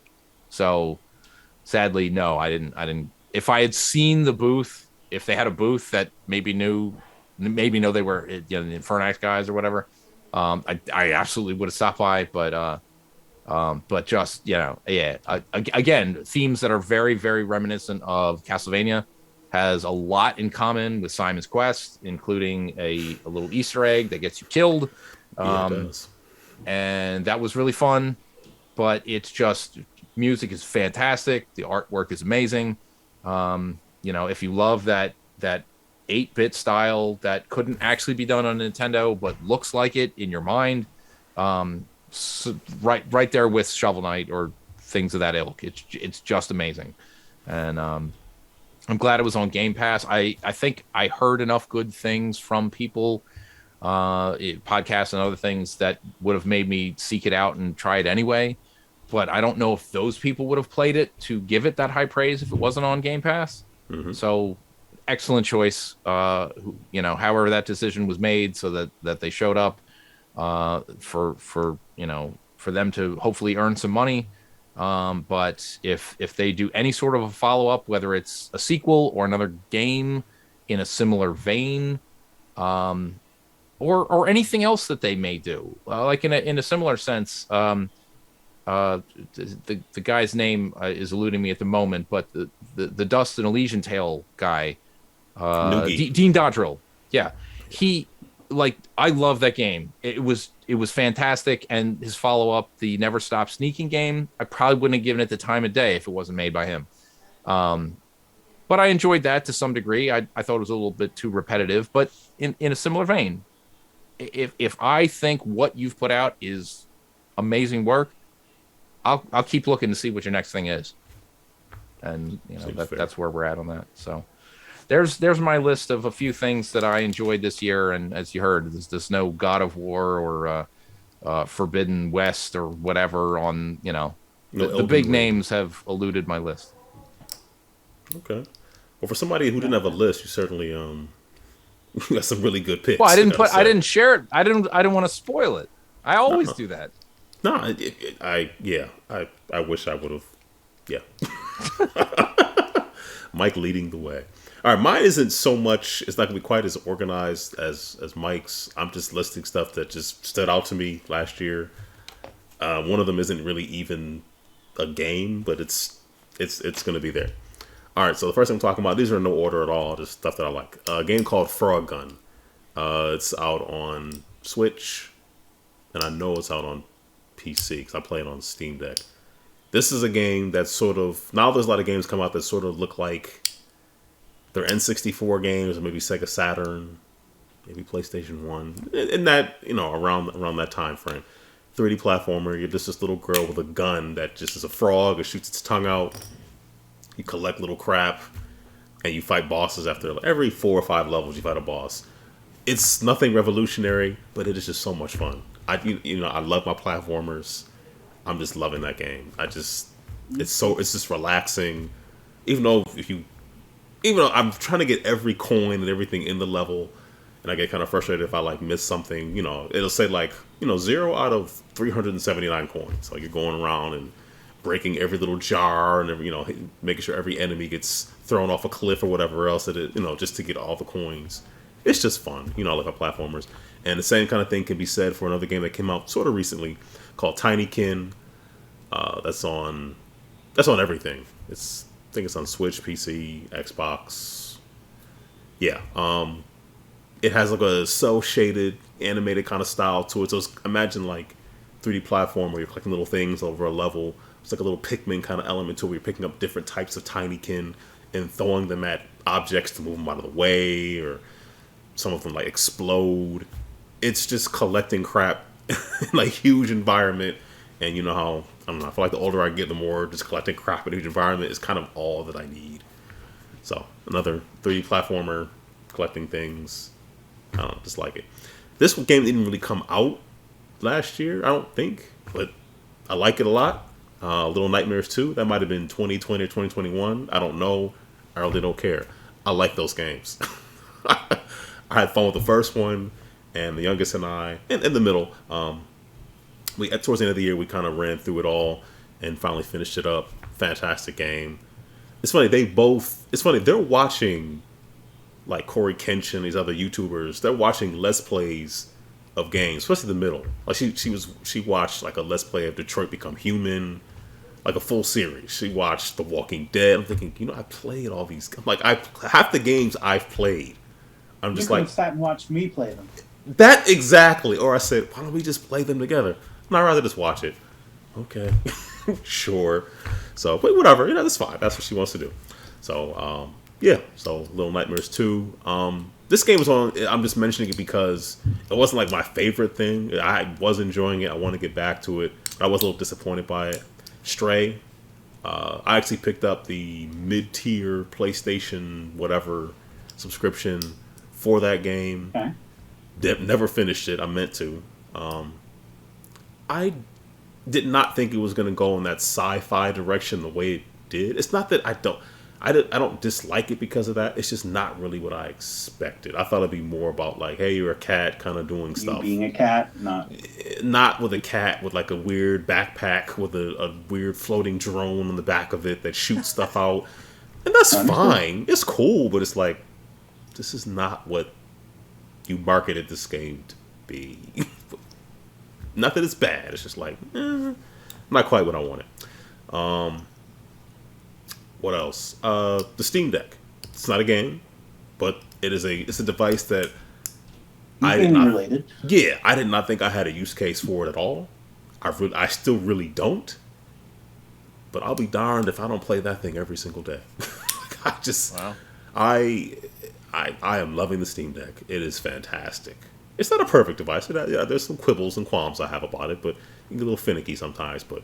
So sadly, no, I didn't. If I had seen the booth, if they had a booth that maybe know they were the Infernax guys or whatever, I absolutely would have stopped by. But just again, themes that are very, very reminiscent of Castlevania, has a lot in common with Simon's Quest, including a little Easter egg that gets you killed. It does. And that was really fun. But it's just, music is fantastic. The artwork is amazing. If you love that 8-bit style that couldn't actually be done on Nintendo but looks like it in your mind, so right there with Shovel Knight or things of that ilk. It's just amazing. And I'm glad it was on Game Pass. I think I heard enough good things from people, podcasts and other things, that would have made me seek it out and try it anyway. but I don't know if those people would have played it to give it that high praise if it wasn't on Game Pass. So excellent choice. However that decision was made, so that they showed up for them to hopefully earn some money. But if they do any sort of a follow up, whether it's a sequel or another game in a similar vein, or anything else that they may do, like in a similar sense. The guy's name is eluding me at the moment, but the Dust and Elysian Tale guy, Dean Dodrill, yeah, I love that game. It was fantastic, and his follow up, the Never Stop Sneaking game, I probably wouldn't have given it the time of day if it wasn't made by him. But I enjoyed that to some degree. I thought it was a little bit too repetitive, but in a similar vein, if I think what you've put out is amazing work, I'll keep looking to see what your next thing is, and that's where we're at on that. So there's my list of a few things that I enjoyed this year, and as you heard, there's no God of War or Forbidden West or whatever on the big names have eluded my list. Okay, well, for somebody who didn't have a list, you certainly you got some really good picks. Well, I didn't share it. I didn't want to spoil it. I always do that. No, I wish I would have. Yeah. Mike leading the way. All right, mine isn't so much. It's not gonna be quite as organized as Mike's. I'm just listing stuff that just stood out to me last year. One of them isn't really even a game, but it's gonna be there. All right, so the first thing I'm talking about, these are in no order at all. Just stuff that I like. A game called Frog Gun. It's out on Switch, and I know it's out on PC because I play it on Steam Deck. This is a game that's sort of, now there's a lot of games come out that sort of look like they're N64 games, or maybe Sega Saturn, maybe PlayStation 1, in that, around that time frame. 3D platformer, you're just this little girl with a gun that just is a frog, it shoots its tongue out, you collect little crap, and you fight bosses after every 4 or 5 levels you fight a boss. It's nothing revolutionary, but it is just so much fun. I love my platformers. I'm just loving that game. It's just relaxing. Even though I'm trying to get every coin and everything in the level, and I get kind of frustrated if I miss something. It'll say 0 out of 379 coins. Like you're going around and breaking every little jar and making sure every enemy gets thrown off a cliff or whatever else just to get all the coins. It's just fun, like a platformers. And the same kind of thing can be said for another game that came out sort of recently called Tinykin. That's on everything. I think it's on Switch, PC, Xbox. Yeah. It has a cel shaded, animated kind of style to it. So imagine 3D platform where you're collecting little things over a level. It's like a little Pikmin kind of element to it where you're picking up different types of Tinykin and throwing them at objects to move them out of the way, or some of them explode. It's just collecting crap in huge environment, and how I feel like the older I get, the more just collecting crap in a huge environment is kind of all that I need. So another 3D platformer, collecting things. I don't know, just like it. This game didn't really come out last year, I don't think, but I like it a lot. Little Nightmares 2, that might have been 2020 or 2021. I don't know. I really don't care. I like those games. I had fun with the first one, and the youngest and I, and in the middle, towards the end of the year, we kind of ran through it all and finally finished it up. Fantastic game. It's funny, they're watching Corey Kenshin, these other YouTubers, they're watching Let's Plays of games, especially the middle. She watched a Let's Play of Detroit Become Human, a full series. She watched The Walking Dead. I'm thinking, I played all these. Half the games I've played. I'm just sat and watched me play them. That exactly. Or I said, why don't we just play them together? No, I'd rather just watch it. Okay, sure. So, but whatever. That's fine. That's what she wants to do. So, yeah. So, Little Nightmares 2. This game was on. I'm just mentioning it because it wasn't my favorite thing. I was enjoying it. I want to get back to it. But I was a little disappointed by it. Stray. I actually picked up the mid-tier PlayStation whatever subscription for that game. Okay. Never finished it. I meant to. I did not think it was going to go in that sci-fi direction the way it did. It's not that I don't dislike it because of that. It's just not really what I expected. I thought it'd be more about like, hey, you're a cat kind of doing stuff. You being a cat, not with a cat with like a weird backpack with a weird floating drone on the back of it that shoots stuff out. And that's fine. It's cool, but it's like, this is not what you marketed this game to be. Not that it's bad. It's just like, not quite what I wanted. What else? The Steam Deck. It's not a game, but it's a device that I did not. Related. Yeah, I did not think I had a use case for it at all. I still really don't. But I'll be darned if I don't play that thing every single day. I am loving the Steam Deck. It is fantastic. It's not a perfect device. There's some quibbles and qualms I have about it, but you get a little finicky sometimes. But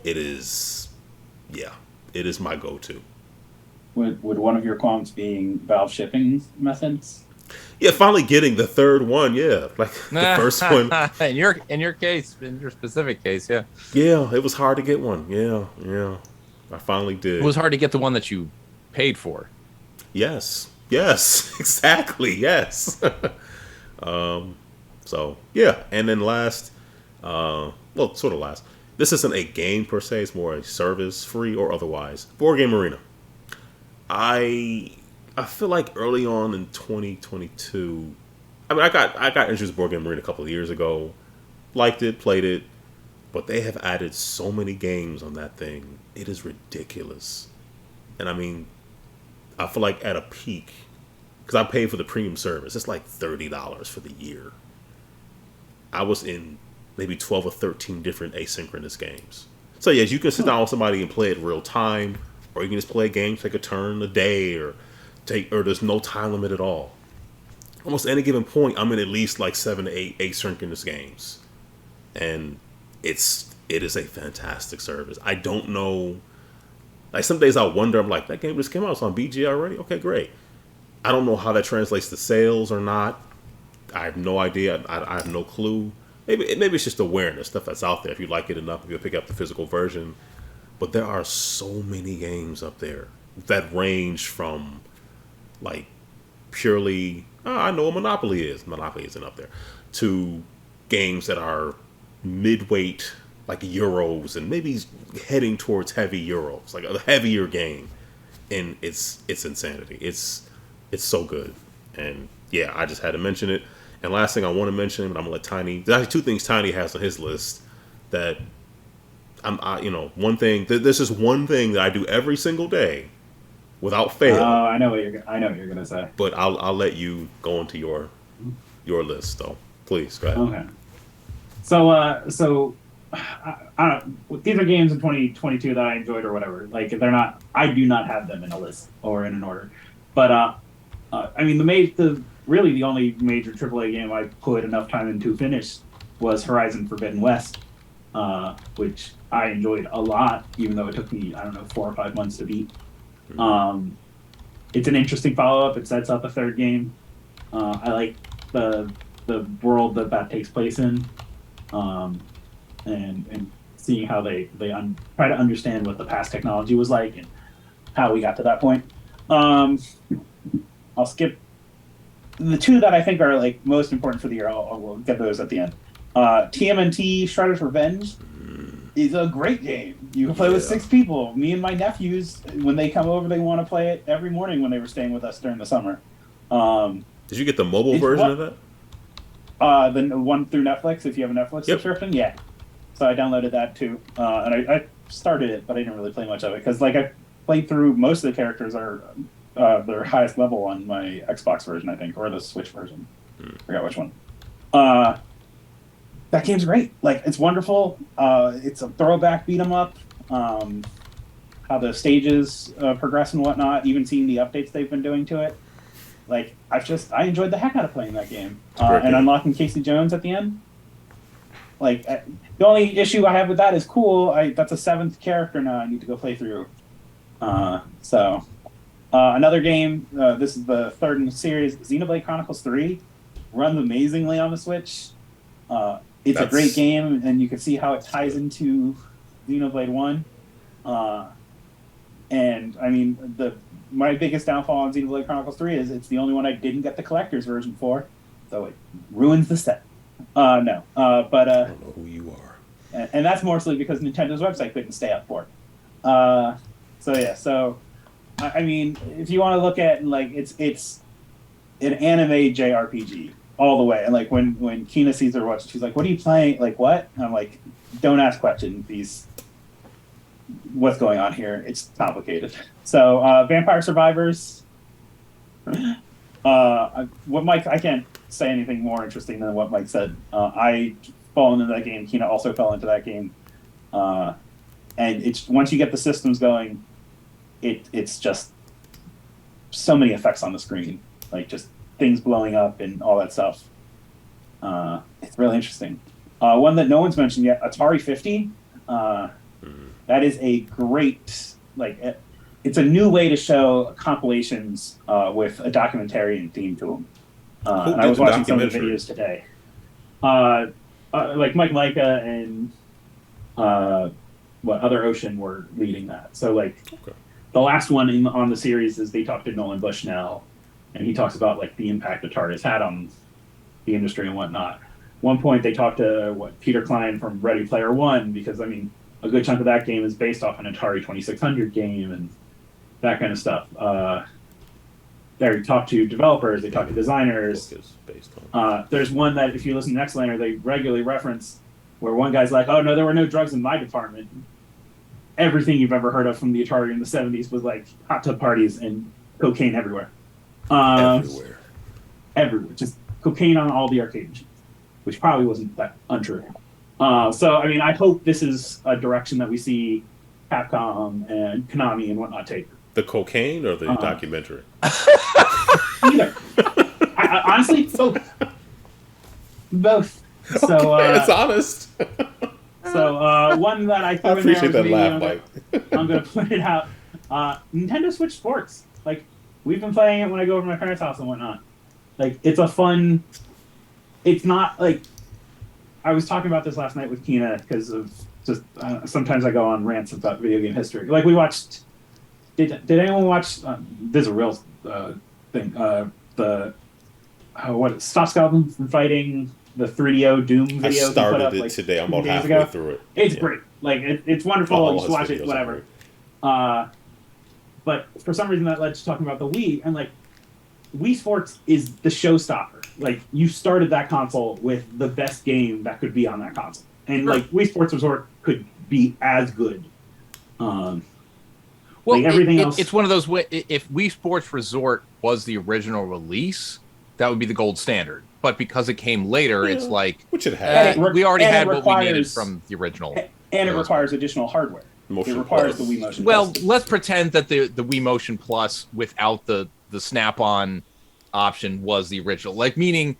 it is, it is my go-to. Would one of your qualms being Valve shipping methods? Yeah, finally getting the third one. Yeah, like the first one. in your case, in your specific case, yeah. Yeah, it was hard to get one. Yeah. I finally did. It was hard to get the one that you paid for. Yes, exactly. Yes. So yeah, and then last, sort of last. This isn't a game per se; it's more a service, free or otherwise. Board Game Arena. I feel like early on in 2022, I mean, I got introduced to Board Game Arena a couple of years ago, liked it, played it, but they have added so many games on that thing. It is ridiculous, and I mean, I feel like at a peak. Because I paid for the premium service. It's like $30 for the year. I was in maybe 12 or 13 different asynchronous games. So yes, you can sit down with somebody and play it real time, or you can just play a game, take a turn a day, or there's no time limit at all. Almost any given point, I'm in at least like 7 to 8 asynchronous games, and it is a fantastic service. I don't know. Like some days I wonder, I'm like, that game just came out, it's on BG already. Okay, great. I don't know how that translates to sales or not. I have no idea. I have no clue. Maybe it's just awareness, stuff that's out there. If you like it enough, if you pick up the physical version. But there are so many games up there that range from like purely, I know what Monopoly is. Monopoly isn't up there. To games that are mid-weight, like Euros, and maybe heading towards heavy Euros, like a heavier game. And it's insanity. It's so good. And yeah, I just had to mention it. And last thing I want to mention, but I'm gonna let Tiny. There's actually 2 things Tiny has on his list that one thing. This is one thing that I do every single day, without fail. Oh, I know what you're gonna say. But I'll let you go into your list, though. Please go ahead. Okay. So these are games in 2022 that I enjoyed or whatever. Like they're not. I do not have them in a list or in an order. But I mean, the only major AAA game I put enough time into finish was Horizon Forbidden West, which I enjoyed a lot, even though it took me 4 or 5 months to beat. It's an interesting follow-up. It sets up a third game. I like the world that takes place in, and seeing how they try to understand what the past technology was like and how we got to that point. I'll skip the 2 that I think are like most important for the year. We'll get those at the end. TMNT Shredder's Revenge is a great game. You can play with 6 people. Me and my nephews, when they come over, they want to play it every morning when they were staying with us during the summer. Did you get the mobile version of that? The one through Netflix, if you have a Netflix subscription, yeah. So I downloaded that too, and I started it, but I didn't really play much of it because like I played through most of the characters are their highest level on my Xbox version, I think, or the Switch version. Forgot which one. That game's great. Like it's wonderful. It's a throwback beat 'em up. How the stages progress and whatnot. Even seeing the updates they've been doing to it. Like I enjoyed the heck out of playing that game. And unlocking Casey Jones at the end. Like the only issue I have with that is cool. That's a 7th character now I need to go play through. Another game. This is the 3rd in the series. Xenoblade Chronicles 3 runs amazingly on the Switch. it's a great game, and you can see how it ties into Xenoblade 1. And I mean, my biggest downfall on Xenoblade Chronicles 3 is it's the only one I didn't get the collector's version for, so it ruins the set. No, but I don't know who you are, and that's mostly because Nintendo's website couldn't stay up for it. So yeah, so I mean, if you want to look at like it's an anime JRPG all the way, and like when Kina sees her watch, she's like, "What are you playing? Like what?" And I'm like, "Don't ask questions. What's going on here? It's complicated." So Vampire Survivors. I can't say anything more interesting than what Mike said. I fallen into that game. Kina also fell into that game. And it's once you get the systems going, it's just so many effects on the screen, like just things blowing up and all that stuff. It's really interesting. One that no one's mentioned yet, Atari 50. That is a great, like, it's a new way to show compilations with a documentarian theme to them. And I was watching some of the videos today. Like Mike Micah and Other Ocean were leading that. So like the last one on the series is they talked to Nolan Bushnell, and he talks about like the impact Atari has had on the industry and whatnot. One point they talked to Peter Klein from Ready Player One, because I mean a good chunk of that game is based off an Atari 2600 game and that kind of stuff. They talk to developers, they talk to designers. There's one that if you listen to Nextlander, they regularly reference where one guy's like, "Oh no, there were no drugs in my department." Everything you've ever heard of from the Atari in the 70s was like hot tub parties and cocaine everywhere. Everywhere. Just cocaine on all the arcade machines, which probably wasn't that untrue. So, I mean, I hope this is a direction that we see Capcom and Konami and whatnot take. The cocaine or the documentary? Either. I honestly, both. So, it's honest. So, one that I threw in there appreciate that laugh, Mike. I'm going to put it out. Nintendo Switch Sports. Like, we've been playing it when I go over to my parents' house and whatnot. Like, it's a fun... It's not, like... I was talking about this last night with Kina because of just... sometimes I go on rants about video game history. Like, we watched... Did anyone watch... this is a real thing. Stop Skeleton from Fighting... The 3DO Doom video. I started up, it like, today. I'm about halfway through it. It's great. Like it's wonderful. You should watch it. Whatever. But for some reason that led to talking about the Wii, and like Wii Sports is the showstopper. Like you started that console with the best game that could be on that console, and like Wii Sports Resort could be as good. Well, like everything else. It's one of those. If Wii Sports Resort was the original release, that would be the gold standard. But because it came later, it's like which it had. We already had what we needed from the original. And it requires additional hardware. It requires the Wii Motion. Well, let's pretend that the Wii Motion Plus without the Snap-on option was the original. Like meaning,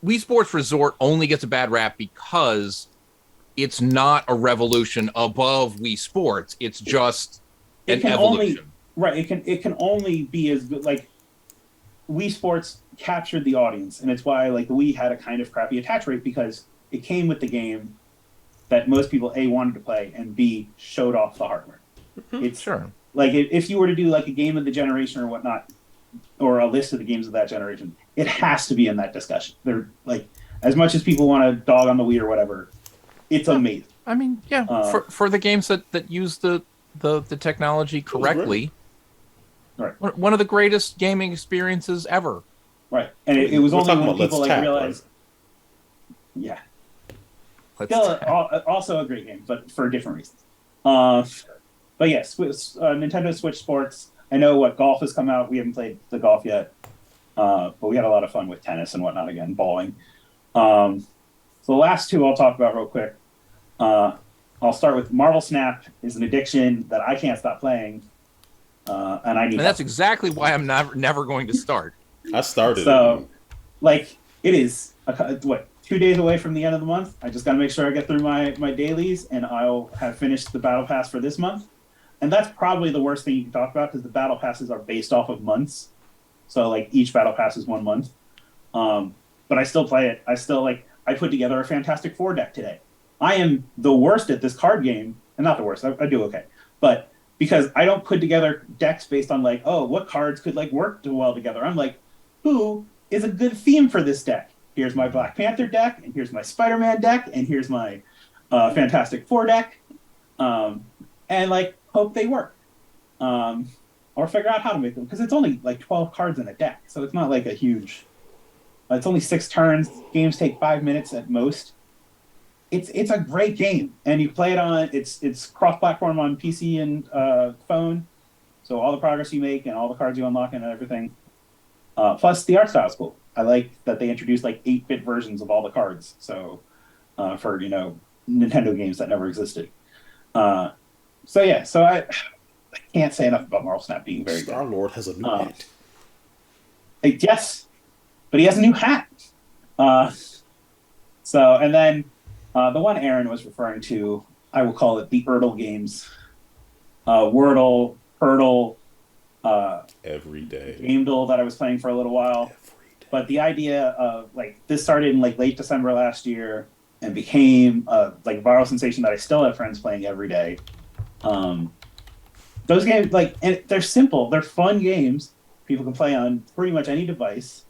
Wii Sports Resort only gets a bad rap because it's not a revolution above Wii Sports. It's just an evolution. It can only be as good. Like Wii Sports captured the audience, and it's why like the Wii had a kind of crappy attach rate because it came with the game that most people A wanted to play and B showed off the hardware. It's sure. Like if you were to do like a game of the generation or whatnot, or a list of the games of that generation, it has to be in that discussion. They're like as much as people want to dog on the Wii or whatever, it's amazing. I mean, yeah, for the games that use the technology correctly. Right. One of the greatest gaming experiences ever. Right. And it was only when people like realized. Right? Yeah. Still, also a great game, but for different reasons. But yes, Nintendo Switch Sports. I know golf has come out. We haven't played the golf yet, but we had a lot of fun with tennis and whatnot again, bowling. So the last two I'll talk about real quick. I'll start with Marvel Snap is an addiction that I can't stop playing. And that's exactly why I'm never going to start. I started. So, like, it is 2 days away from the end of the month. I just got to make sure I get through my dailies, and I'll have finished the battle pass for this month. And that's probably the worst thing you can talk about because the battle passes are based off of months. So, like, each battle pass is 1 month. But I still play it. I put together a Fantastic Four deck today. I am the worst at this card game, and not the worst. I do okay, but because I don't put together decks based on like, oh, what cards could like work well together. I'm like, who is a good theme for this deck? Here's my Black Panther deck, and here's my Spider-Man deck, and here's my Fantastic Four deck, and like hope they work, or figure out how to make them because it's only like 12 cards in a deck, so it's not like a huge. It's only 6 turns. Games take 5 minutes at most. It's a great game, and you play it on. It's cross-platform on PC and phone, so all the progress you make and all the cards you unlock and everything. Plus, the art style is cool. I like that they introduced like 8-bit versions of all the cards. So, for Nintendo games that never existed. So I can't say enough about Marvel Snap being very good. Star-Lord has a new hat. Yes, but he has a new hat. And then the one Aaron was referring to, I will call it the Erdle games. Wordle, Hurdle, every day. GameDuel that I was playing for a little while. But the idea of like this started in like late December last year and became a like viral sensation that I still have friends playing every day. Those games and they're simple, they're fun games. People can play on pretty much any device,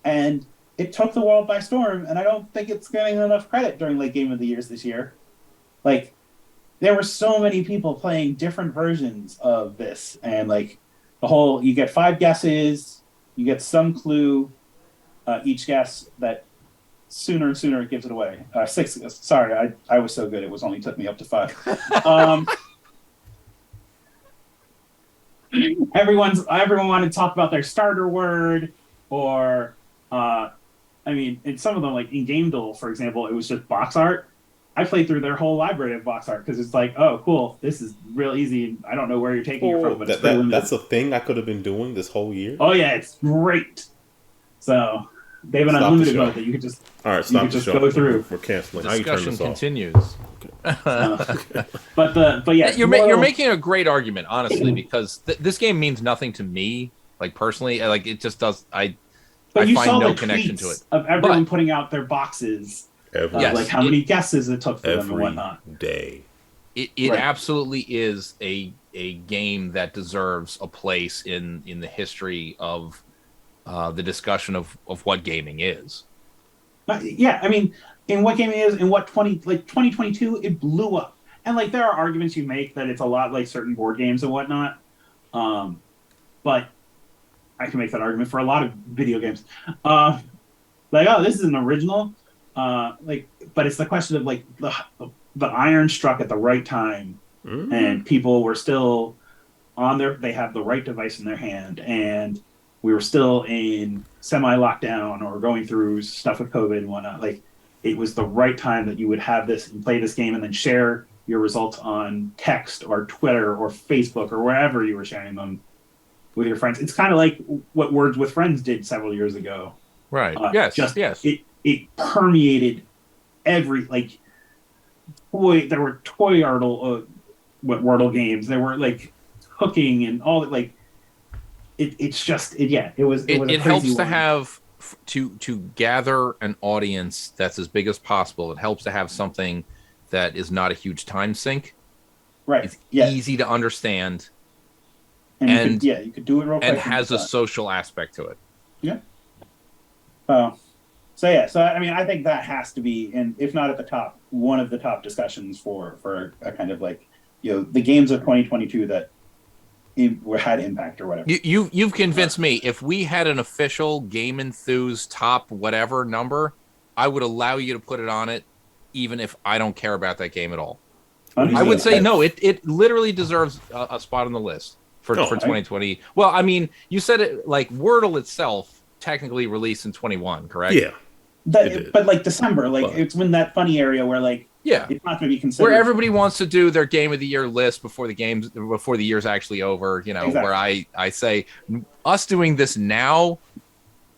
and it took the world by storm. And I don't think it's getting enough credit during like Game of the Years this year. Like there were so many people playing different versions of this, and like you get 5 guesses. You get some clue each guess that sooner and sooner it gives it away. 6. Sorry, I was so good. It only took me up to 5. Everyone wanted to talk about their starter word, or in some of them, like in GameDuel, for example, it was just box art. I played through their whole library of box art because it's like, oh, cool, this is real easy. I don't know where you're taking it from, but it's that's a thing I could have been doing this whole year. Oh yeah, it's great. So they have an unlimited mode that you could just go through. We're canceling. Discussion continues. But yeah, you're making a great argument, honestly, because this game means nothing to me, like personally. Like it just does. I find no connection to it. Of everyone putting out their boxes. Like how many guesses it took for them and whatnot. Day. It absolutely is a game that deserves a place in the history of the discussion of what gaming is. Yeah, I mean, in what gaming is, in what 2022, it blew up. And like there are arguments you make that it's a lot like certain board games and whatnot. But I can make that argument for a lot of video games. This is an original. But it's the question of like the iron struck at the right time, and people were still they have the right device in their hand, and we were still in semi-lockdown or going through stuff with COVID and whatnot. Like it was the right time that you would have this and play this game and then share your results on text or Twitter or Facebook or wherever you were sharing them with your friends. It's kind of like what Words with Friends did several years ago. Right. Yes. It permeated every there were toy Wordle games. There were like cooking and all that. Like it helps to have to gather an audience that's as big as possible. It helps to have something that is not a huge time sink. Right. It's easy to understand. And you could do it real quick. And has a social aspect to it. Yeah. So I mean, I think that has to be, and if not at the top, one of the top discussions for a kind of like, the games of 2022 that had impact or whatever. You've convinced me. If we had an official GameEnthus top whatever number, I would allow you to put it on it, even if I don't care about that game at all. I would say no. It literally deserves a spot on the list for 2020. Well, I mean, you said it like Wordle itself technically released in 21, correct? Yeah. But like December, it's when that funny area where it's not going to be considered. Where everybody wants to do their game of the year list before the year's actually over. Exactly. Where I say us doing this now,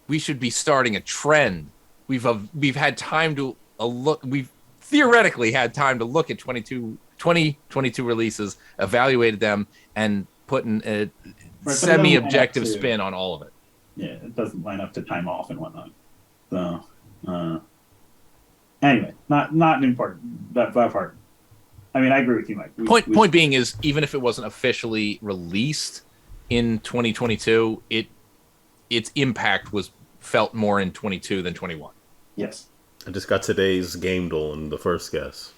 we should be starting a trend. We've had time to look. We've theoretically had time to look at 2022 releases, evaluated them, and put a semi-objective spin on all of it. Yeah, it doesn't line up to time off and whatnot. So, Anyway, not important. That part. I mean, I agree with you, Mike. Point being is, even if it wasn't officially released in 2022, its impact was felt more in 22 than 21. Yes. I just got today's game duel in the first guess.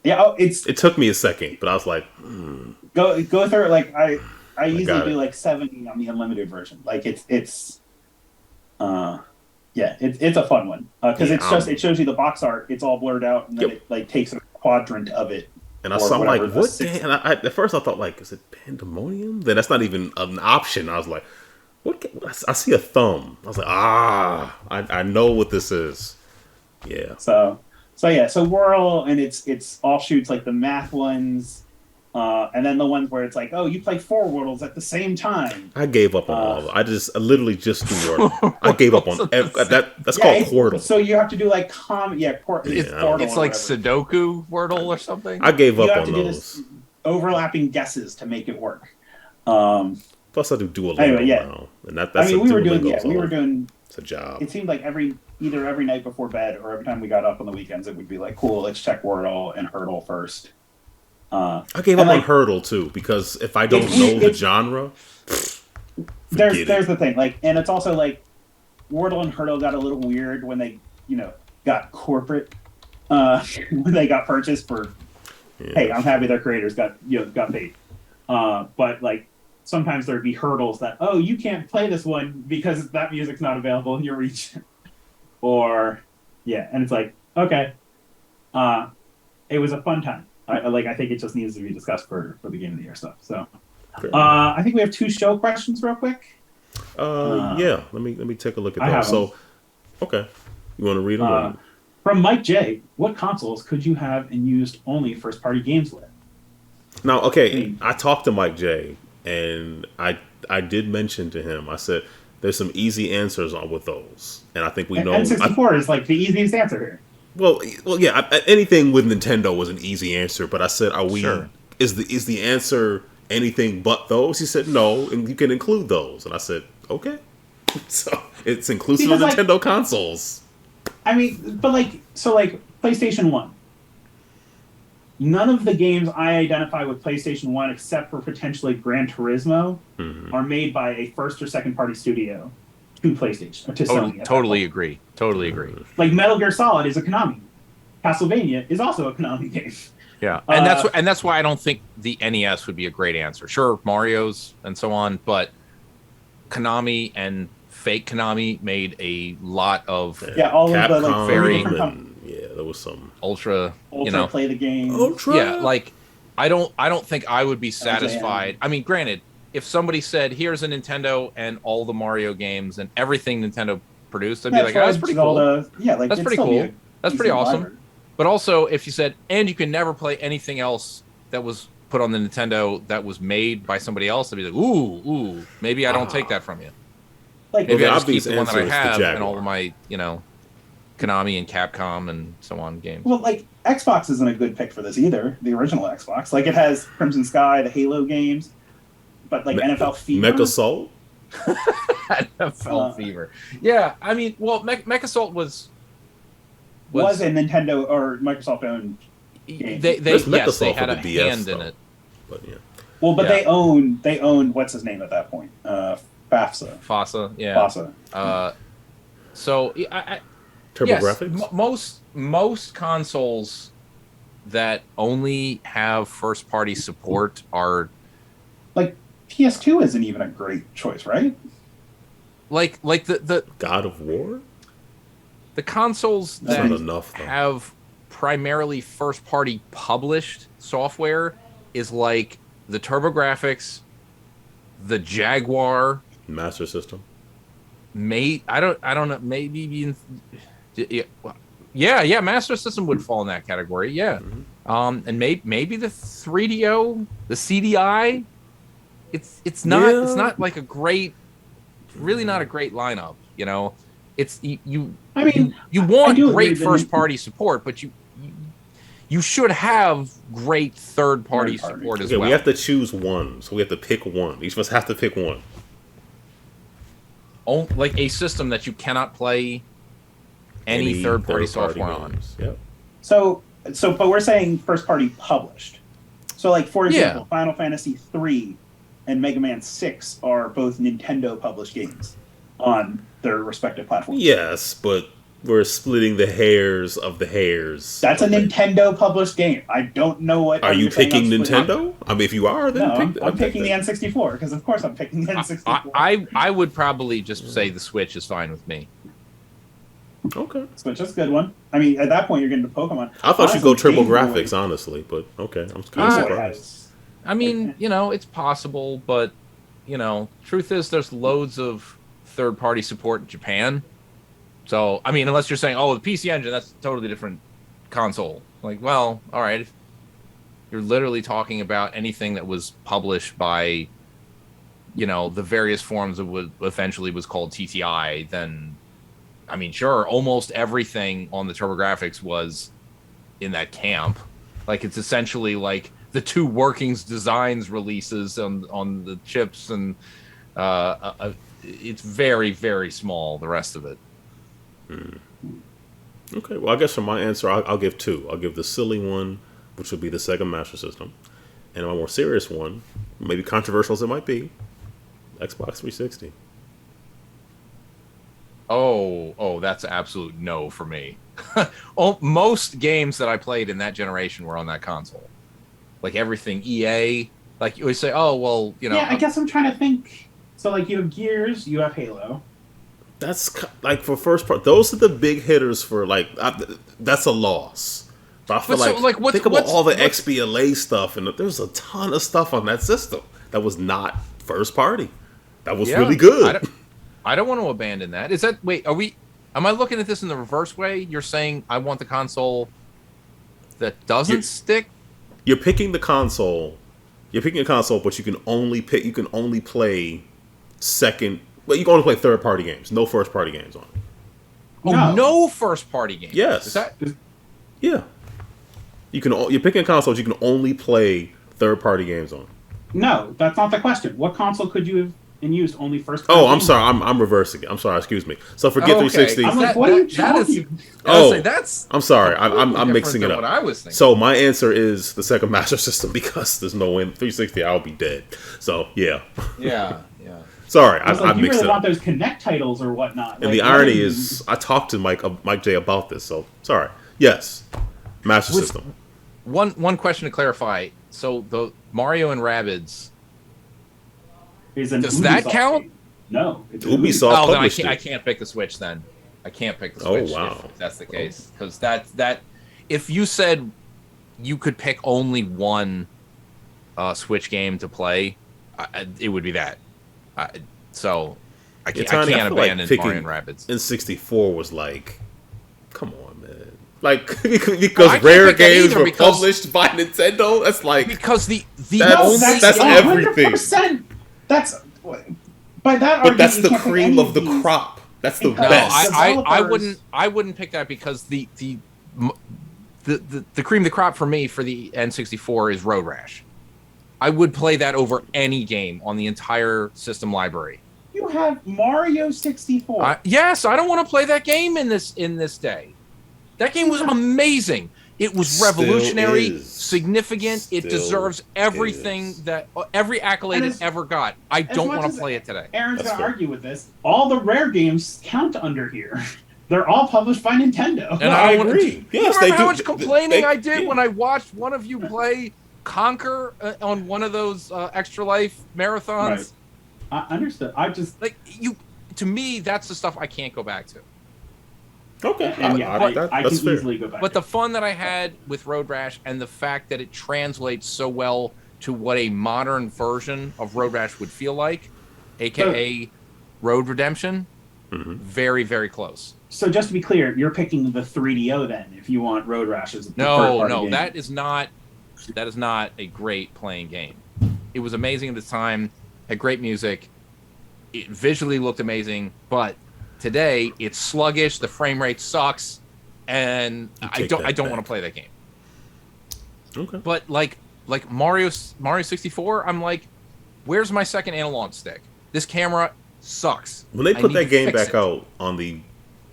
Yeah, it took me a second, but I was like, go through it. Like I usually do it. like 70 on the unlimited version. Like it's a fun one because it shows you the box art. It's all blurred out, and then it like takes a quadrant of it. And I saw like, what? And at first I thought like, is it Pandemonium? Then that's not even an option. I was like, what? I see a thumb. I was like, I know what this is. Yeah. So Whirl, and it's offshoots like the math ones, and then the ones where it's like, oh, you play 4 Whirls at the same time. I gave up on all of it. I literally just do Wordle. I gave up on that's called Quordle. So you have to do like it's Quordle like Sudoku Wordle or something. I gave up on do those. Overlapping guesses to make it work. Plus I do Duolingo now. And that's we were doing it's a job. It seemed like either every night before bed or every time we got up on the weekends, it would be like, cool, let's check Wordle and Hurdle first. I gave up on Hurdle too, because if I don't know the genre, there's the thing, like, and it's also like Wordle and Hurdle got a little weird when they, got corporate, when they got purchased for, hey, I'm happy their creators got paid. But like sometimes there'd be hurdles that, oh, you can't play this one because that music's not available in your region. And it's like, okay. It was a fun time. I think it just needs to be discussed for the Game of the Year stuff. So, I think we have 2 show questions real quick. Yeah. Let me take a look at those. So, okay, you want to read them? From Mike J, what consoles could you have and used only first-party games with? Now, okay, I talked to Mike J, and I did mention to him. I said there's some easy answers with those, and I think we know. N64 is like the easiest answer here. Well, yeah. Anything with Nintendo was an easy answer, but I said, "Are we? Sure. Is the answer anything but those?" He said, "No, and you can include those." And I said, "Okay." So it's inclusive of Nintendo consoles. I mean, but PlayStation 1. None of the games I identify with PlayStation 1, except for potentially Gran Turismo, are made by a first or second party studio to PlayStation. To Sony. Totally agree. Like Metal Gear Solid is a Konami. Castlevania is also a Konami game. Yeah, and that's why I don't think the NES would be a great answer. Sure, Mario's and so on, but Konami and fake Konami made a lot of all Capcom, of the very there was some Ultra play the game. Ultra. Yeah, like I don't think I would be satisfied. I mean, granted, if somebody said, "Here's a Nintendo and all the Mario games and everything Nintendo produced," I'd be like, "That's pretty cool." That's pretty cool. That's pretty awesome. But also, if you said, "And you can never play anything else that was put on the Nintendo that was made by somebody else," I'd be like, "Ooh, maybe I don't take that from you. Like maybe I just keep the one that I have and all of my, Konami and Capcom and so on games." Well, like Xbox isn't a good pick for this either. The original Xbox, like it has Crimson Sky, the Halo games, but like NFL Fever, Mecha Assault, NFL Fever. Yeah, I mean, well, Mecha Assault was a Nintendo or Microsoft owned game. They had a hand in it. But yeah. Well, but they own what's his name at that point? FASA, yeah. FASA. So TurboGrafx? Most consoles that only have first party support are like PS2 isn't even a great choice, right? Like the God of War? The consoles that enough, have primarily first party published software is like the TurboGrafx, the Jaguar, Master System. I don't know. Maybe Master System would fall in that category. Yeah, and maybe the 3DO, the CDI. It's not like a great, really not a great lineup. It's you want great first party support, but you should have great third party support as well. We have to choose one, so we have to pick one. Each of us have to pick one. Like a system that you cannot play any third-party third-party software on. games. Yep. But we're saying first party published. So, like, for example, Yeah. Final Fantasy III and Mega Man 6 are both Nintendo published games on their respective platforms. Yes, but we're splitting the hairs of the hairs. That's a Nintendo published game. I don't know what. Are you you're saying picking I'm splitting. Nintendo? I mean, if you are, then No, I'm picking the N64 because, of course, I'm picking the N64. I would probably just say the Switch is fine with me. Okay. Switch is a good one. I mean, at that point, you're getting to Pokemon. I thought you'd go Honestly, triple Game Boy- graphics, honestly, but okay, I'm kind Game of Boy surprised. has- I mean, it's possible, but truth is, there's loads of third-party support in Japan. So, I mean, unless you're saying, oh, the PC Engine, that's a totally different console. Like, well, all right. If you're literally talking about anything that was published by, the various forms of what eventually was called TTI, then, I mean, sure, almost everything on the TurboGrafx was in that camp. Like, it's essentially like the two Workings Designs releases on the chips, and it's very, very small, the rest of it. Okay, well, I guess for my answer, I'll give two. I'll give the silly one, which would be the Sega Master System, and a more serious one, maybe controversial as it might be, Xbox 360. Oh, that's an absolute no for me. Most games that I played in that generation were on that console. Like everything EA, like you always say, oh, well, Yeah, I guess I'm trying to think. So, like, you have Gears, you have Halo. That's like for first part. Those are the big hitters for that's a loss. But I feel think about all the XBLA stuff, and there's a ton of stuff on that system that was not first party. That was really good. I don't want to abandon that. Is that am I looking at this in the reverse way? You're saying I want the console that doesn't stick? You're picking the console. You're picking a console, but you can only play second. Well, you can only play third party games. No first party games on it. Oh, no first party games. Yes. Is that? Yeah. You're picking a console that you can only play third party games on. No, that's not the question. What console could you have used only first party Oh, I'm games? sorry. I'm reversing it. I'm sorry. Excuse me. So forget Okay. 360. I'm like, what are you talking? That's I'm sorry. I'm different mixing it than up. what I was thinking. So my answer is the Sega Master System because there's no way in 360 I'll be dead. So yeah. Yeah. Sorry, I was I like, you mixed really it want up. those Connect titles or whatnot. And the irony is, I talked to Mike J about this. So sorry. Yes, Master System. One question to clarify. So the Mario and Rabbids, does that count? Game. No, it's Ubisoft Oh, then published I it. can't pick the Switch. Then I can't pick the Oh, Switch. wow. If that's the case, because that if you said you could pick only one Switch game to play, it would be that. So I can't abandon Mario and Rabbids. N64 was like, come on, man. Like because can't rare pick that games either were because- published by Nintendo. That's like Because the That's everything. 100%. That's by that but argument, that's you the can't pick cream any of the these. crop. That's the No, No, best. I wouldn't pick that because the cream of the crop for me for the N64 is Road Rash. I would play that over any game on the entire system library. You have Mario 64. Yes, I don't want to play that game in this day. That game was amazing. It was Still revolutionary, is. significant. It Still deserves everything is. every accolade And it as- ever got. I don't much want as to play it today. Aaron's That's going to fair. argue with this. All the rare games count under here. They're all published by Nintendo. And No, I I don't want agree. to. Yes, you they remember how do. much complaining I did yeah. when I watched one of you play Conquer on one of those Extra Life marathons? Right. I understood. I just To me, that's the stuff I can't go back to. Okay, and yeah, I that's can fair. easily go back. But the fun that I had with Road Rash and the fact that it translates so well to what a modern version of Road Rash would feel like, aka Road Redemption, very, very close. So just to be clear, you're picking the 3DO then, if you want Road Rash as a No, third-party game. that is not a great playing game. It was amazing at the time, had great music, it visually looked amazing, but today it's sluggish, the frame rate sucks, and I don't want to play that game. Okay. But like Mario 64, I'm like, where's my second analog stick? This camera sucks. When they I put need that to game fix back it. out on the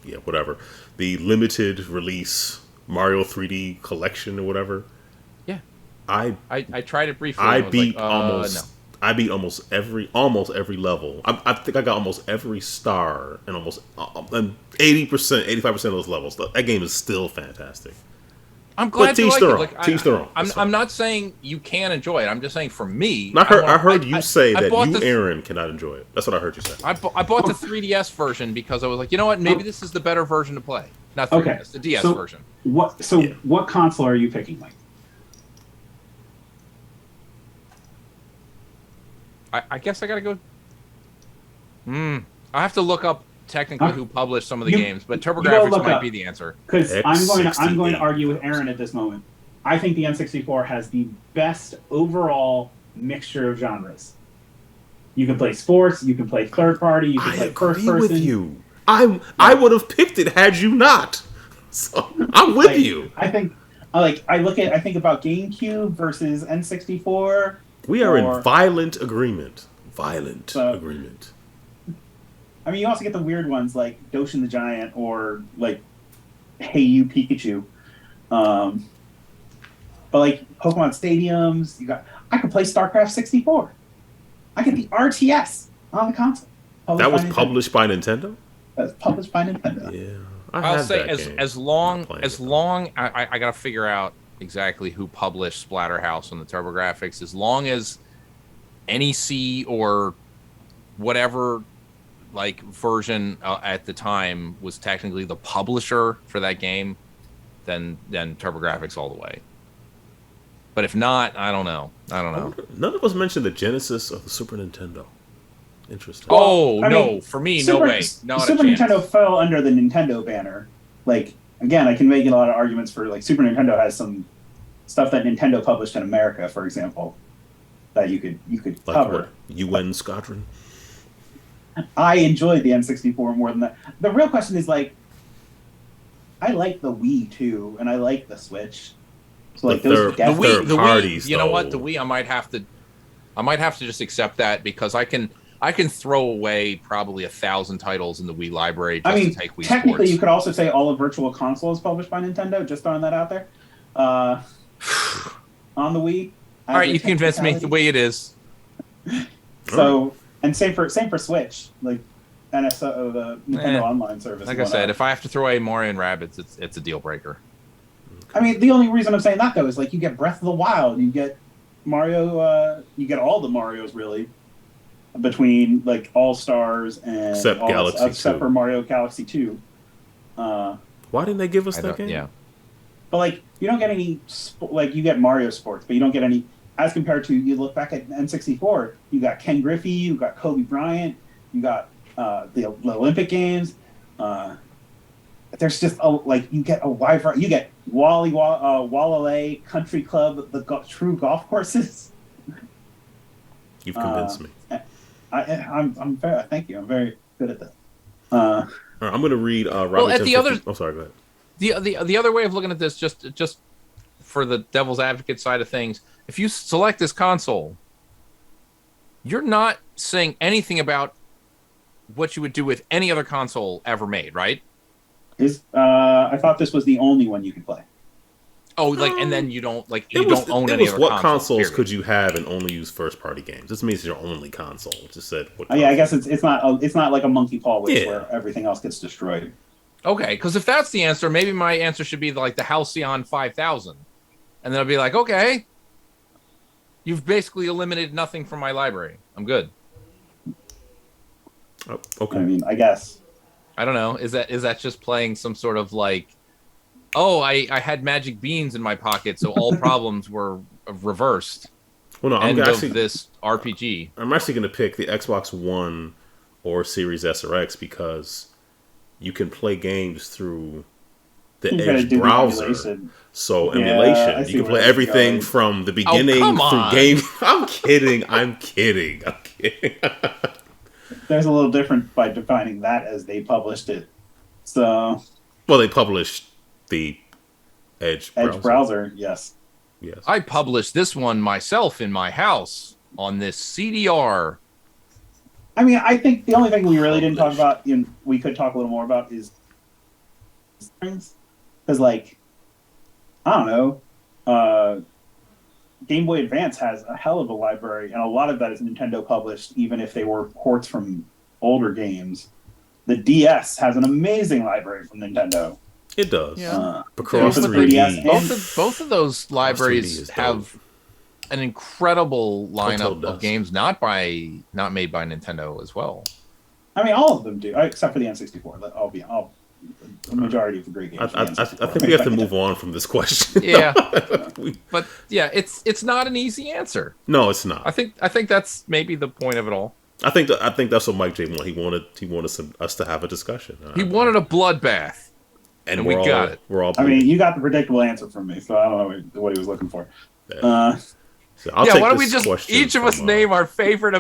yeah, whatever, the limited release Mario 3D collection or whatever. Yeah. I I tried it briefly. I And was beat like, almost no. I beat almost every level. I think I got almost every star and almost 80%, 85% of those levels. That game is still fantastic. I'm glad But you teach like their it. own. Like Teach their own. I'm not saying you can enjoy it. I'm just saying for me, I heard you say that bought you, the Aaron, cannot enjoy it. That's what I heard you say. I bought the 3DS version because I was like, you know what? Maybe this is the better version to play. Not 3DS, Okay. the DS So version. What console are you picking, Mike? I guess I gotta go. I have to look up technically who published some of the games, but go TurboGrafx look might up. be the answer. Because I'm going to argue with X68. Aaron at this moment. I think the N64 has the best overall mixture of genres. You can play sports, you can play third party, you can I play first agree person. with you. I would have picked it had you not. So I'm with you. I think I think about GameCube versus N64. We are in violent agreement. Agreement. I mean, you also get the weird ones like Doshin the Giant or like Hey You Pikachu. But like Pokemon Stadiums, I could play StarCraft 64. I get the RTS on the console. That was published by Nintendo? That was published by Nintendo. Yeah. I'll say as long I gotta figure out exactly who published Splatterhouse on the TurboGrafx. As long as NEC or whatever like version at the time was technically the publisher for that game, then TurboGrafx all the way. But if not, I don't know. None of us mentioned the Genesis of the Super Nintendo. Interesting. Oh, no. For me, no way. Not Super a chance. Nintendo fell under the Nintendo banner. Like, again, I can make a lot of arguments for, like, Super Nintendo has some stuff that Nintendo published in America, for example, that you could Like cover. what? UN Squadron? I enjoyed the N64 more than that. The real question is, like, I like the Wii, too, and I like the Switch. So, like, those the Wii, parties, you know what? though. The Wii, I might have to just accept that because I can throw away probably 1,000 titles in the Wii library just to take Wii technically, Sports. you could also say all of Virtual Console is published by Nintendo. Just throwing that out there. On the Wii. All right, you convinced me. The way it is. So, and same for Switch, like NSO, the Nintendo Online service. Like I said, if I have to throw away Mario and Rabbids, it's a deal breaker. I mean, the only reason I'm saying that though is like you get Breath of the Wild, you get Mario, you get all the Marios really, between like All Stars and Except Galaxy 2. except for Mario Galaxy 2. Why didn't they give us that game? Yeah. But like you don't get any like you get Mario Sports, but you don't get any as compared to you look back at N64, you got Ken Griffey, you got Kobe Bryant, you got the Olympic Games. There's just you get a wide variety. You get Wallale Country Club, the true golf courses. You've convinced me. I'm very thank you. I'm very good at that. All right, I'm going to read Oh, sorry, go ahead. The other way of looking at this, just for the devil's advocate side of things, if you select this console, you're not saying anything about what you would do with any other console ever made, right? I thought this was the only one you could play. Oh, like, and then you don't don't own any other what consoles could you have and only use first party games? This means it's your only console. It just said what yeah, I guess it's not like a monkey paw where everything else gets destroyed. Okay, because if that's the answer, maybe my answer should be like the Halcyon 5000, and then I'll be like, okay, you've basically eliminated nothing from my library. I'm good. Oh, okay. I mean, I guess. I don't know. Is that just playing some sort of like, oh, I had magic beans in my pocket, so all problems were reversed. Well, no, End of this RPG. I'm actually going to pick the Xbox One or Series S or X because you can play games through the Edge browser. So emulation, you can play everything from the beginning through game. I'm kidding. There's a little different by defining that as they published it. So, well, they published the Edge browser. Yes. I published this one myself in my house on this CDR. I mean, I think the only thing we really didn't talk about, we could talk a little more about, is things. Because, like, I don't know, Game Boy Advance has a hell of a library, and a lot of that is Nintendo published, even if they were ports from older games. The DS has an amazing library from Nintendo. It does. Yeah. Across for the 3D. 3DS Both of those 3D libraries is dope. have an incredible Hotel lineup does. of games not made by Nintendo as well. I mean, all of them do, except for the N64. The majority of the great games. I think we have to move on from this question. Yeah, but yeah, it's not an easy answer. No, it's not. I think that's maybe the point of it all. I think that's what Mike J wanted. He wanted us to have a discussion. He wanted a bloodbath, and we got it. We're all. I mean, you got the predictable answer from me, so I don't know what he was looking for. Yeah. So Why don't we just each of us name our favorite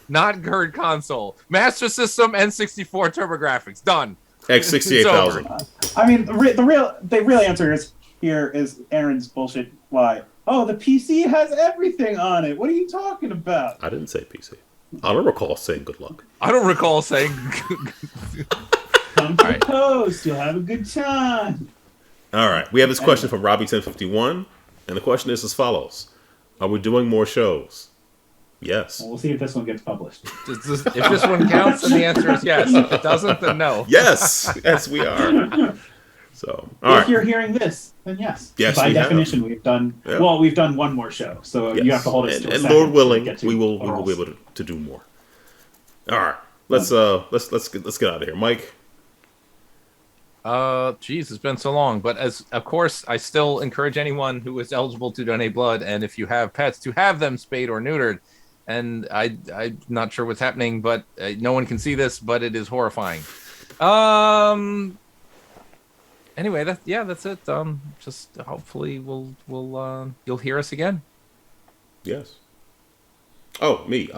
not GERD console, Master System, N64, TurboGrafx. Done. X68000. I mean, the real answer is Aaron's bullshit lie. Oh, the PC has everything on it. What are you talking about? I didn't say PC. I don't recall saying good luck. I don't recall saying. Come to the post. You'll have a good time. All right. We have this question from Robbie1051, and the question is as follows: are we doing more shows? Yes. Well, we'll see if this one gets published. If this one counts, then the answer is yes. If it doesn't, then no. Yes. Yes, we are. So, if you're hearing this, then yes. Yes, by definition, we've done. Yeah. Well, we've done one more show, so you have to hold us. And Lord willing, we will be able to do more. All right, let's get out of here, Mike. Geez, it's been so long, but of course, I still encourage anyone who is eligible to donate blood, and if you have pets, to have them spayed or neutered. And I'm not sure what's happening, but no one can see this, but it is horrifying. Anyway, that's it. Just hopefully you'll hear us again. Yes. Oh, me.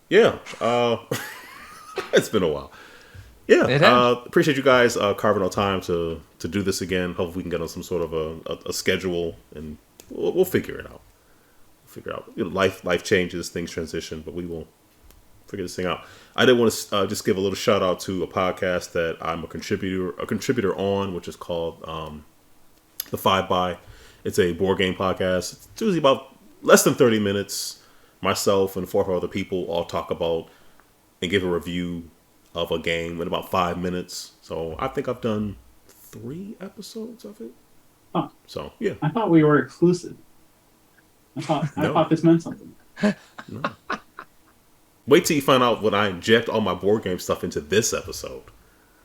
Yeah. It's been a while. Yeah. Appreciate you guys carving out time to do this again. Hopefully we can get on some sort of a schedule, and we'll figure it out. Life changes, things transition, but we will figure this thing out. I did want to just give a little shout out to a podcast that I'm a contributor on, which is called The 5x. It's a board game podcast. It's usually about less than 30 minutes. Myself and 4 other people all talk about and give a review of a game in about 5 minutes. So I think I've done 3 episodes of it. Huh. So yeah, I thought we were exclusive. I thought this meant something. No. Wait till you find out when I inject all my board game stuff into this episode.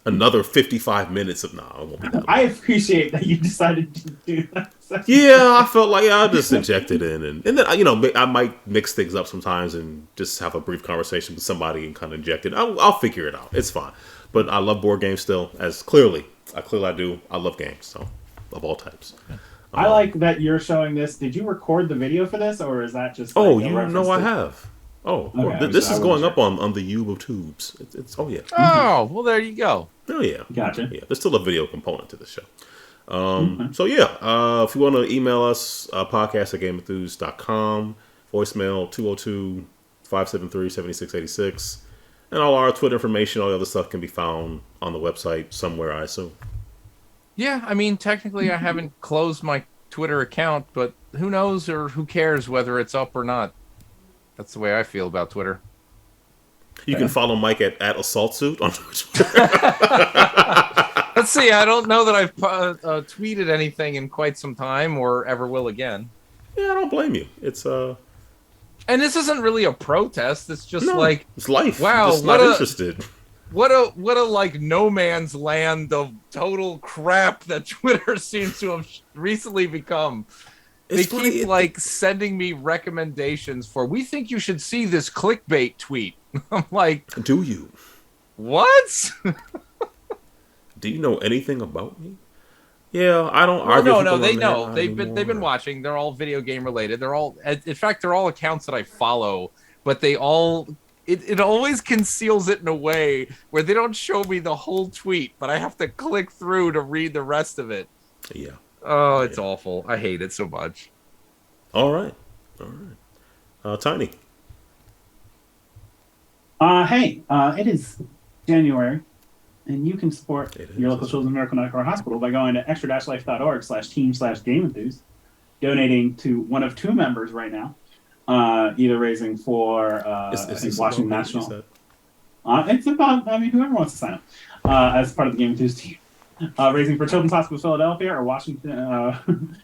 Another 55 minutes of I won't be that. I appreciate that you decided to do that. Yeah, I felt like I'll just inject it in, and then I might mix things up sometimes and just have a brief conversation with somebody and kind of inject it. I'll figure it out. It's fine. But I love board games still, as clearly I do. I love games, so of all types. I like that you're showing this. Did you record the video for this, or is that just? I have. Oh, okay, this is going up on the YouTube. It's oh yeah. Oh well, there you go. Oh yeah. Gotcha. Yeah, there's still a video component to the show. So yeah, if you want to email us, podcast at GameEnthus.com, voicemail 202-573-7686, and all our Twitter information, all the other stuff can be found on the website somewhere, I assume. Yeah, I mean, technically I haven't closed my Twitter account, but who knows or who cares whether it's up or not. That's the way I feel about Twitter. You can follow Mike at Assault Suit on Twitter. Let's see, I don't know that I've tweeted anything in quite some time or ever will again. Yeah, I don't blame you. It's And this isn't really a protest, it's just it's life. Wow, just not interested. What a like no man's land of total crap that Twitter seems to have recently become. They keep sending me recommendations for, we think you should see this clickbait tweet. I'm like, do you? What? Do you know anything about me? Yeah, I don't argue. No, they know. They've been watching. They're all video game related. They're all, in fact, they're all accounts that I follow, but they all. It always conceals it in a way where they don't show me the whole tweet, but I have to click through to read the rest of it. Yeah. Oh, it's awful. I hate it so much. All right. Tiny. Hey, it is January, And you can support your local Children's Miracle Network Hospital by going to extra-life.org/team/GameEnthus, donating to one of two members right now, either raising for I think Washington National. It's about, I mean, whoever wants to sign up as part of the GameEnthus team. Raising for Children's Hospital Philadelphia or Washington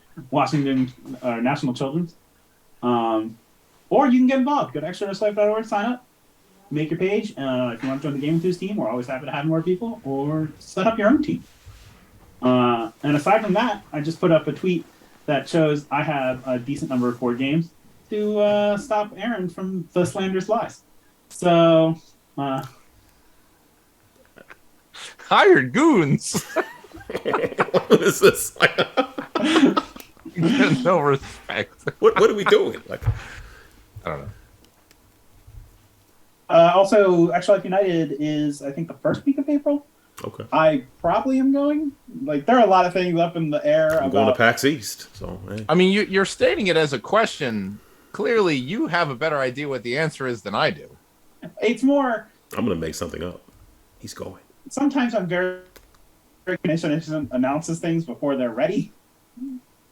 National Children's. Or you can get involved. Go to extra-life.org, sign up, make your page. If you want to join the GameEnthus team, we're always happy to have more people, or set up your own team. And aside from that, I just put up a tweet that shows I have a decent number of board games to stop Aaron from the slanderous lies. So, hired goons. What is this? No respect. What are we doing? Like, I don't know. Also, Extra Life United is, I think, the first week of April. Okay. I probably am going. Like, there are a lot of things up in the air. I'm going to PAX East. So, hey. I mean, you're stating it as a question. Clearly, you have a better idea what the answer is than I do. It's more. I'm going to make something up. He's going. Sometimes I'm very commission announces things before they're ready.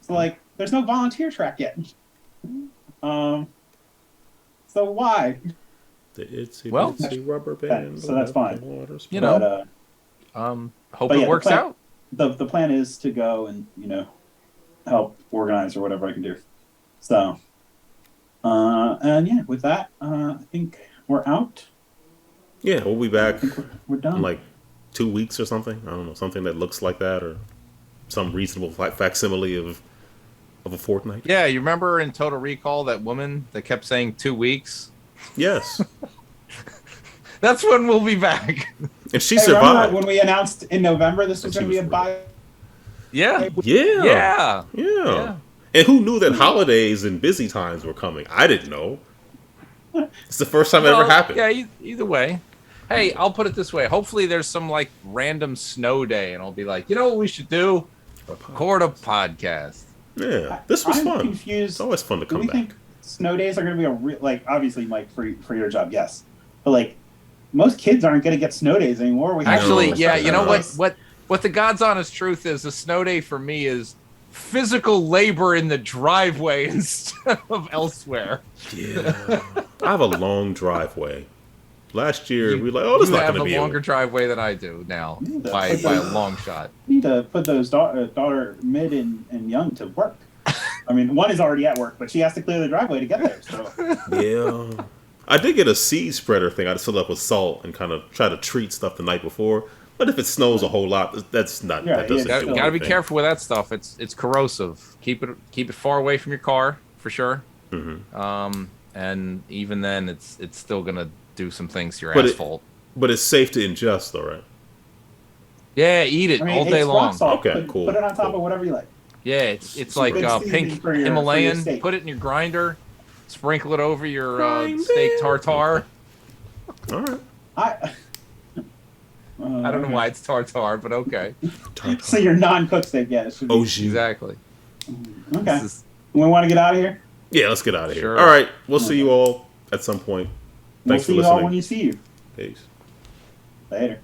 So, like, there's no volunteer track yet. So why? The itsy Well, bitsy rubber band. So that's fine. You know, hope it works out. The plan is to go and, help organize or whatever I can do. So, and yeah, with that, I think we're out. Yeah, we'll be back We're done. in like 2 weeks or something. I don't know, something that looks like that, or some reasonable facsimile of a fortnight. Yeah, you remember in Total Recall that woman that kept saying 2 weeks? Yes. That's when we'll be back. And she Remember survived. when we announced in November this was going to be a buy? Yeah. Yeah. Yeah. And who knew that holidays and busy times were coming? I didn't know. It's the first time it ever happened. Yeah, either way. Hey, I'll put it this way. Hopefully there's some like random snow day and I'll be like, you know what we should do? Record a podcast. Yeah, this was fun. Confused. It's always fun to come Do we back. think snow days are going to be obviously, Mike, for your job, yes. But like, most kids aren't going to get snow days anymore. Actually, yeah, you know what the God's honest truth is, a snow day for me is physical labor in the driveway instead of elsewhere. Yeah. I have a long driveway. Last year, we were like, oh, this is not going to be You have a longer driveway than I do now, by a long shot. You need to put those daughter mid and young to work. I mean, one is already at work, but she has to clear the driveway to get there. So. Yeah. I did get a seed spreader thing. I just filled up with salt and kind of try to treat stuff the night before. But if it snows a whole lot, that's not. Yeah, that doesn't do anything. Gotta be careful with that stuff. It's corrosive. Keep it far away from your car for sure. Mm-hmm. And even then, it's still gonna do some things to your asphalt. But it's safe to ingest, though, right? Yeah, eat it all day long. Okay, cool. Put it on top of whatever you like. Yeah, it's like pink Himalayan. Put it in your grinder. Sprinkle it over your steak tartare. All right. I don't know why it's tartare, but okay. So your non-cooked steak, yeah. Exactly. Okay. We want to get out of here? Yeah, let's get out of here. Sure. All right. We'll see you all at some point. Thanks for listening. We'll see you all when you see you. Peace. Later.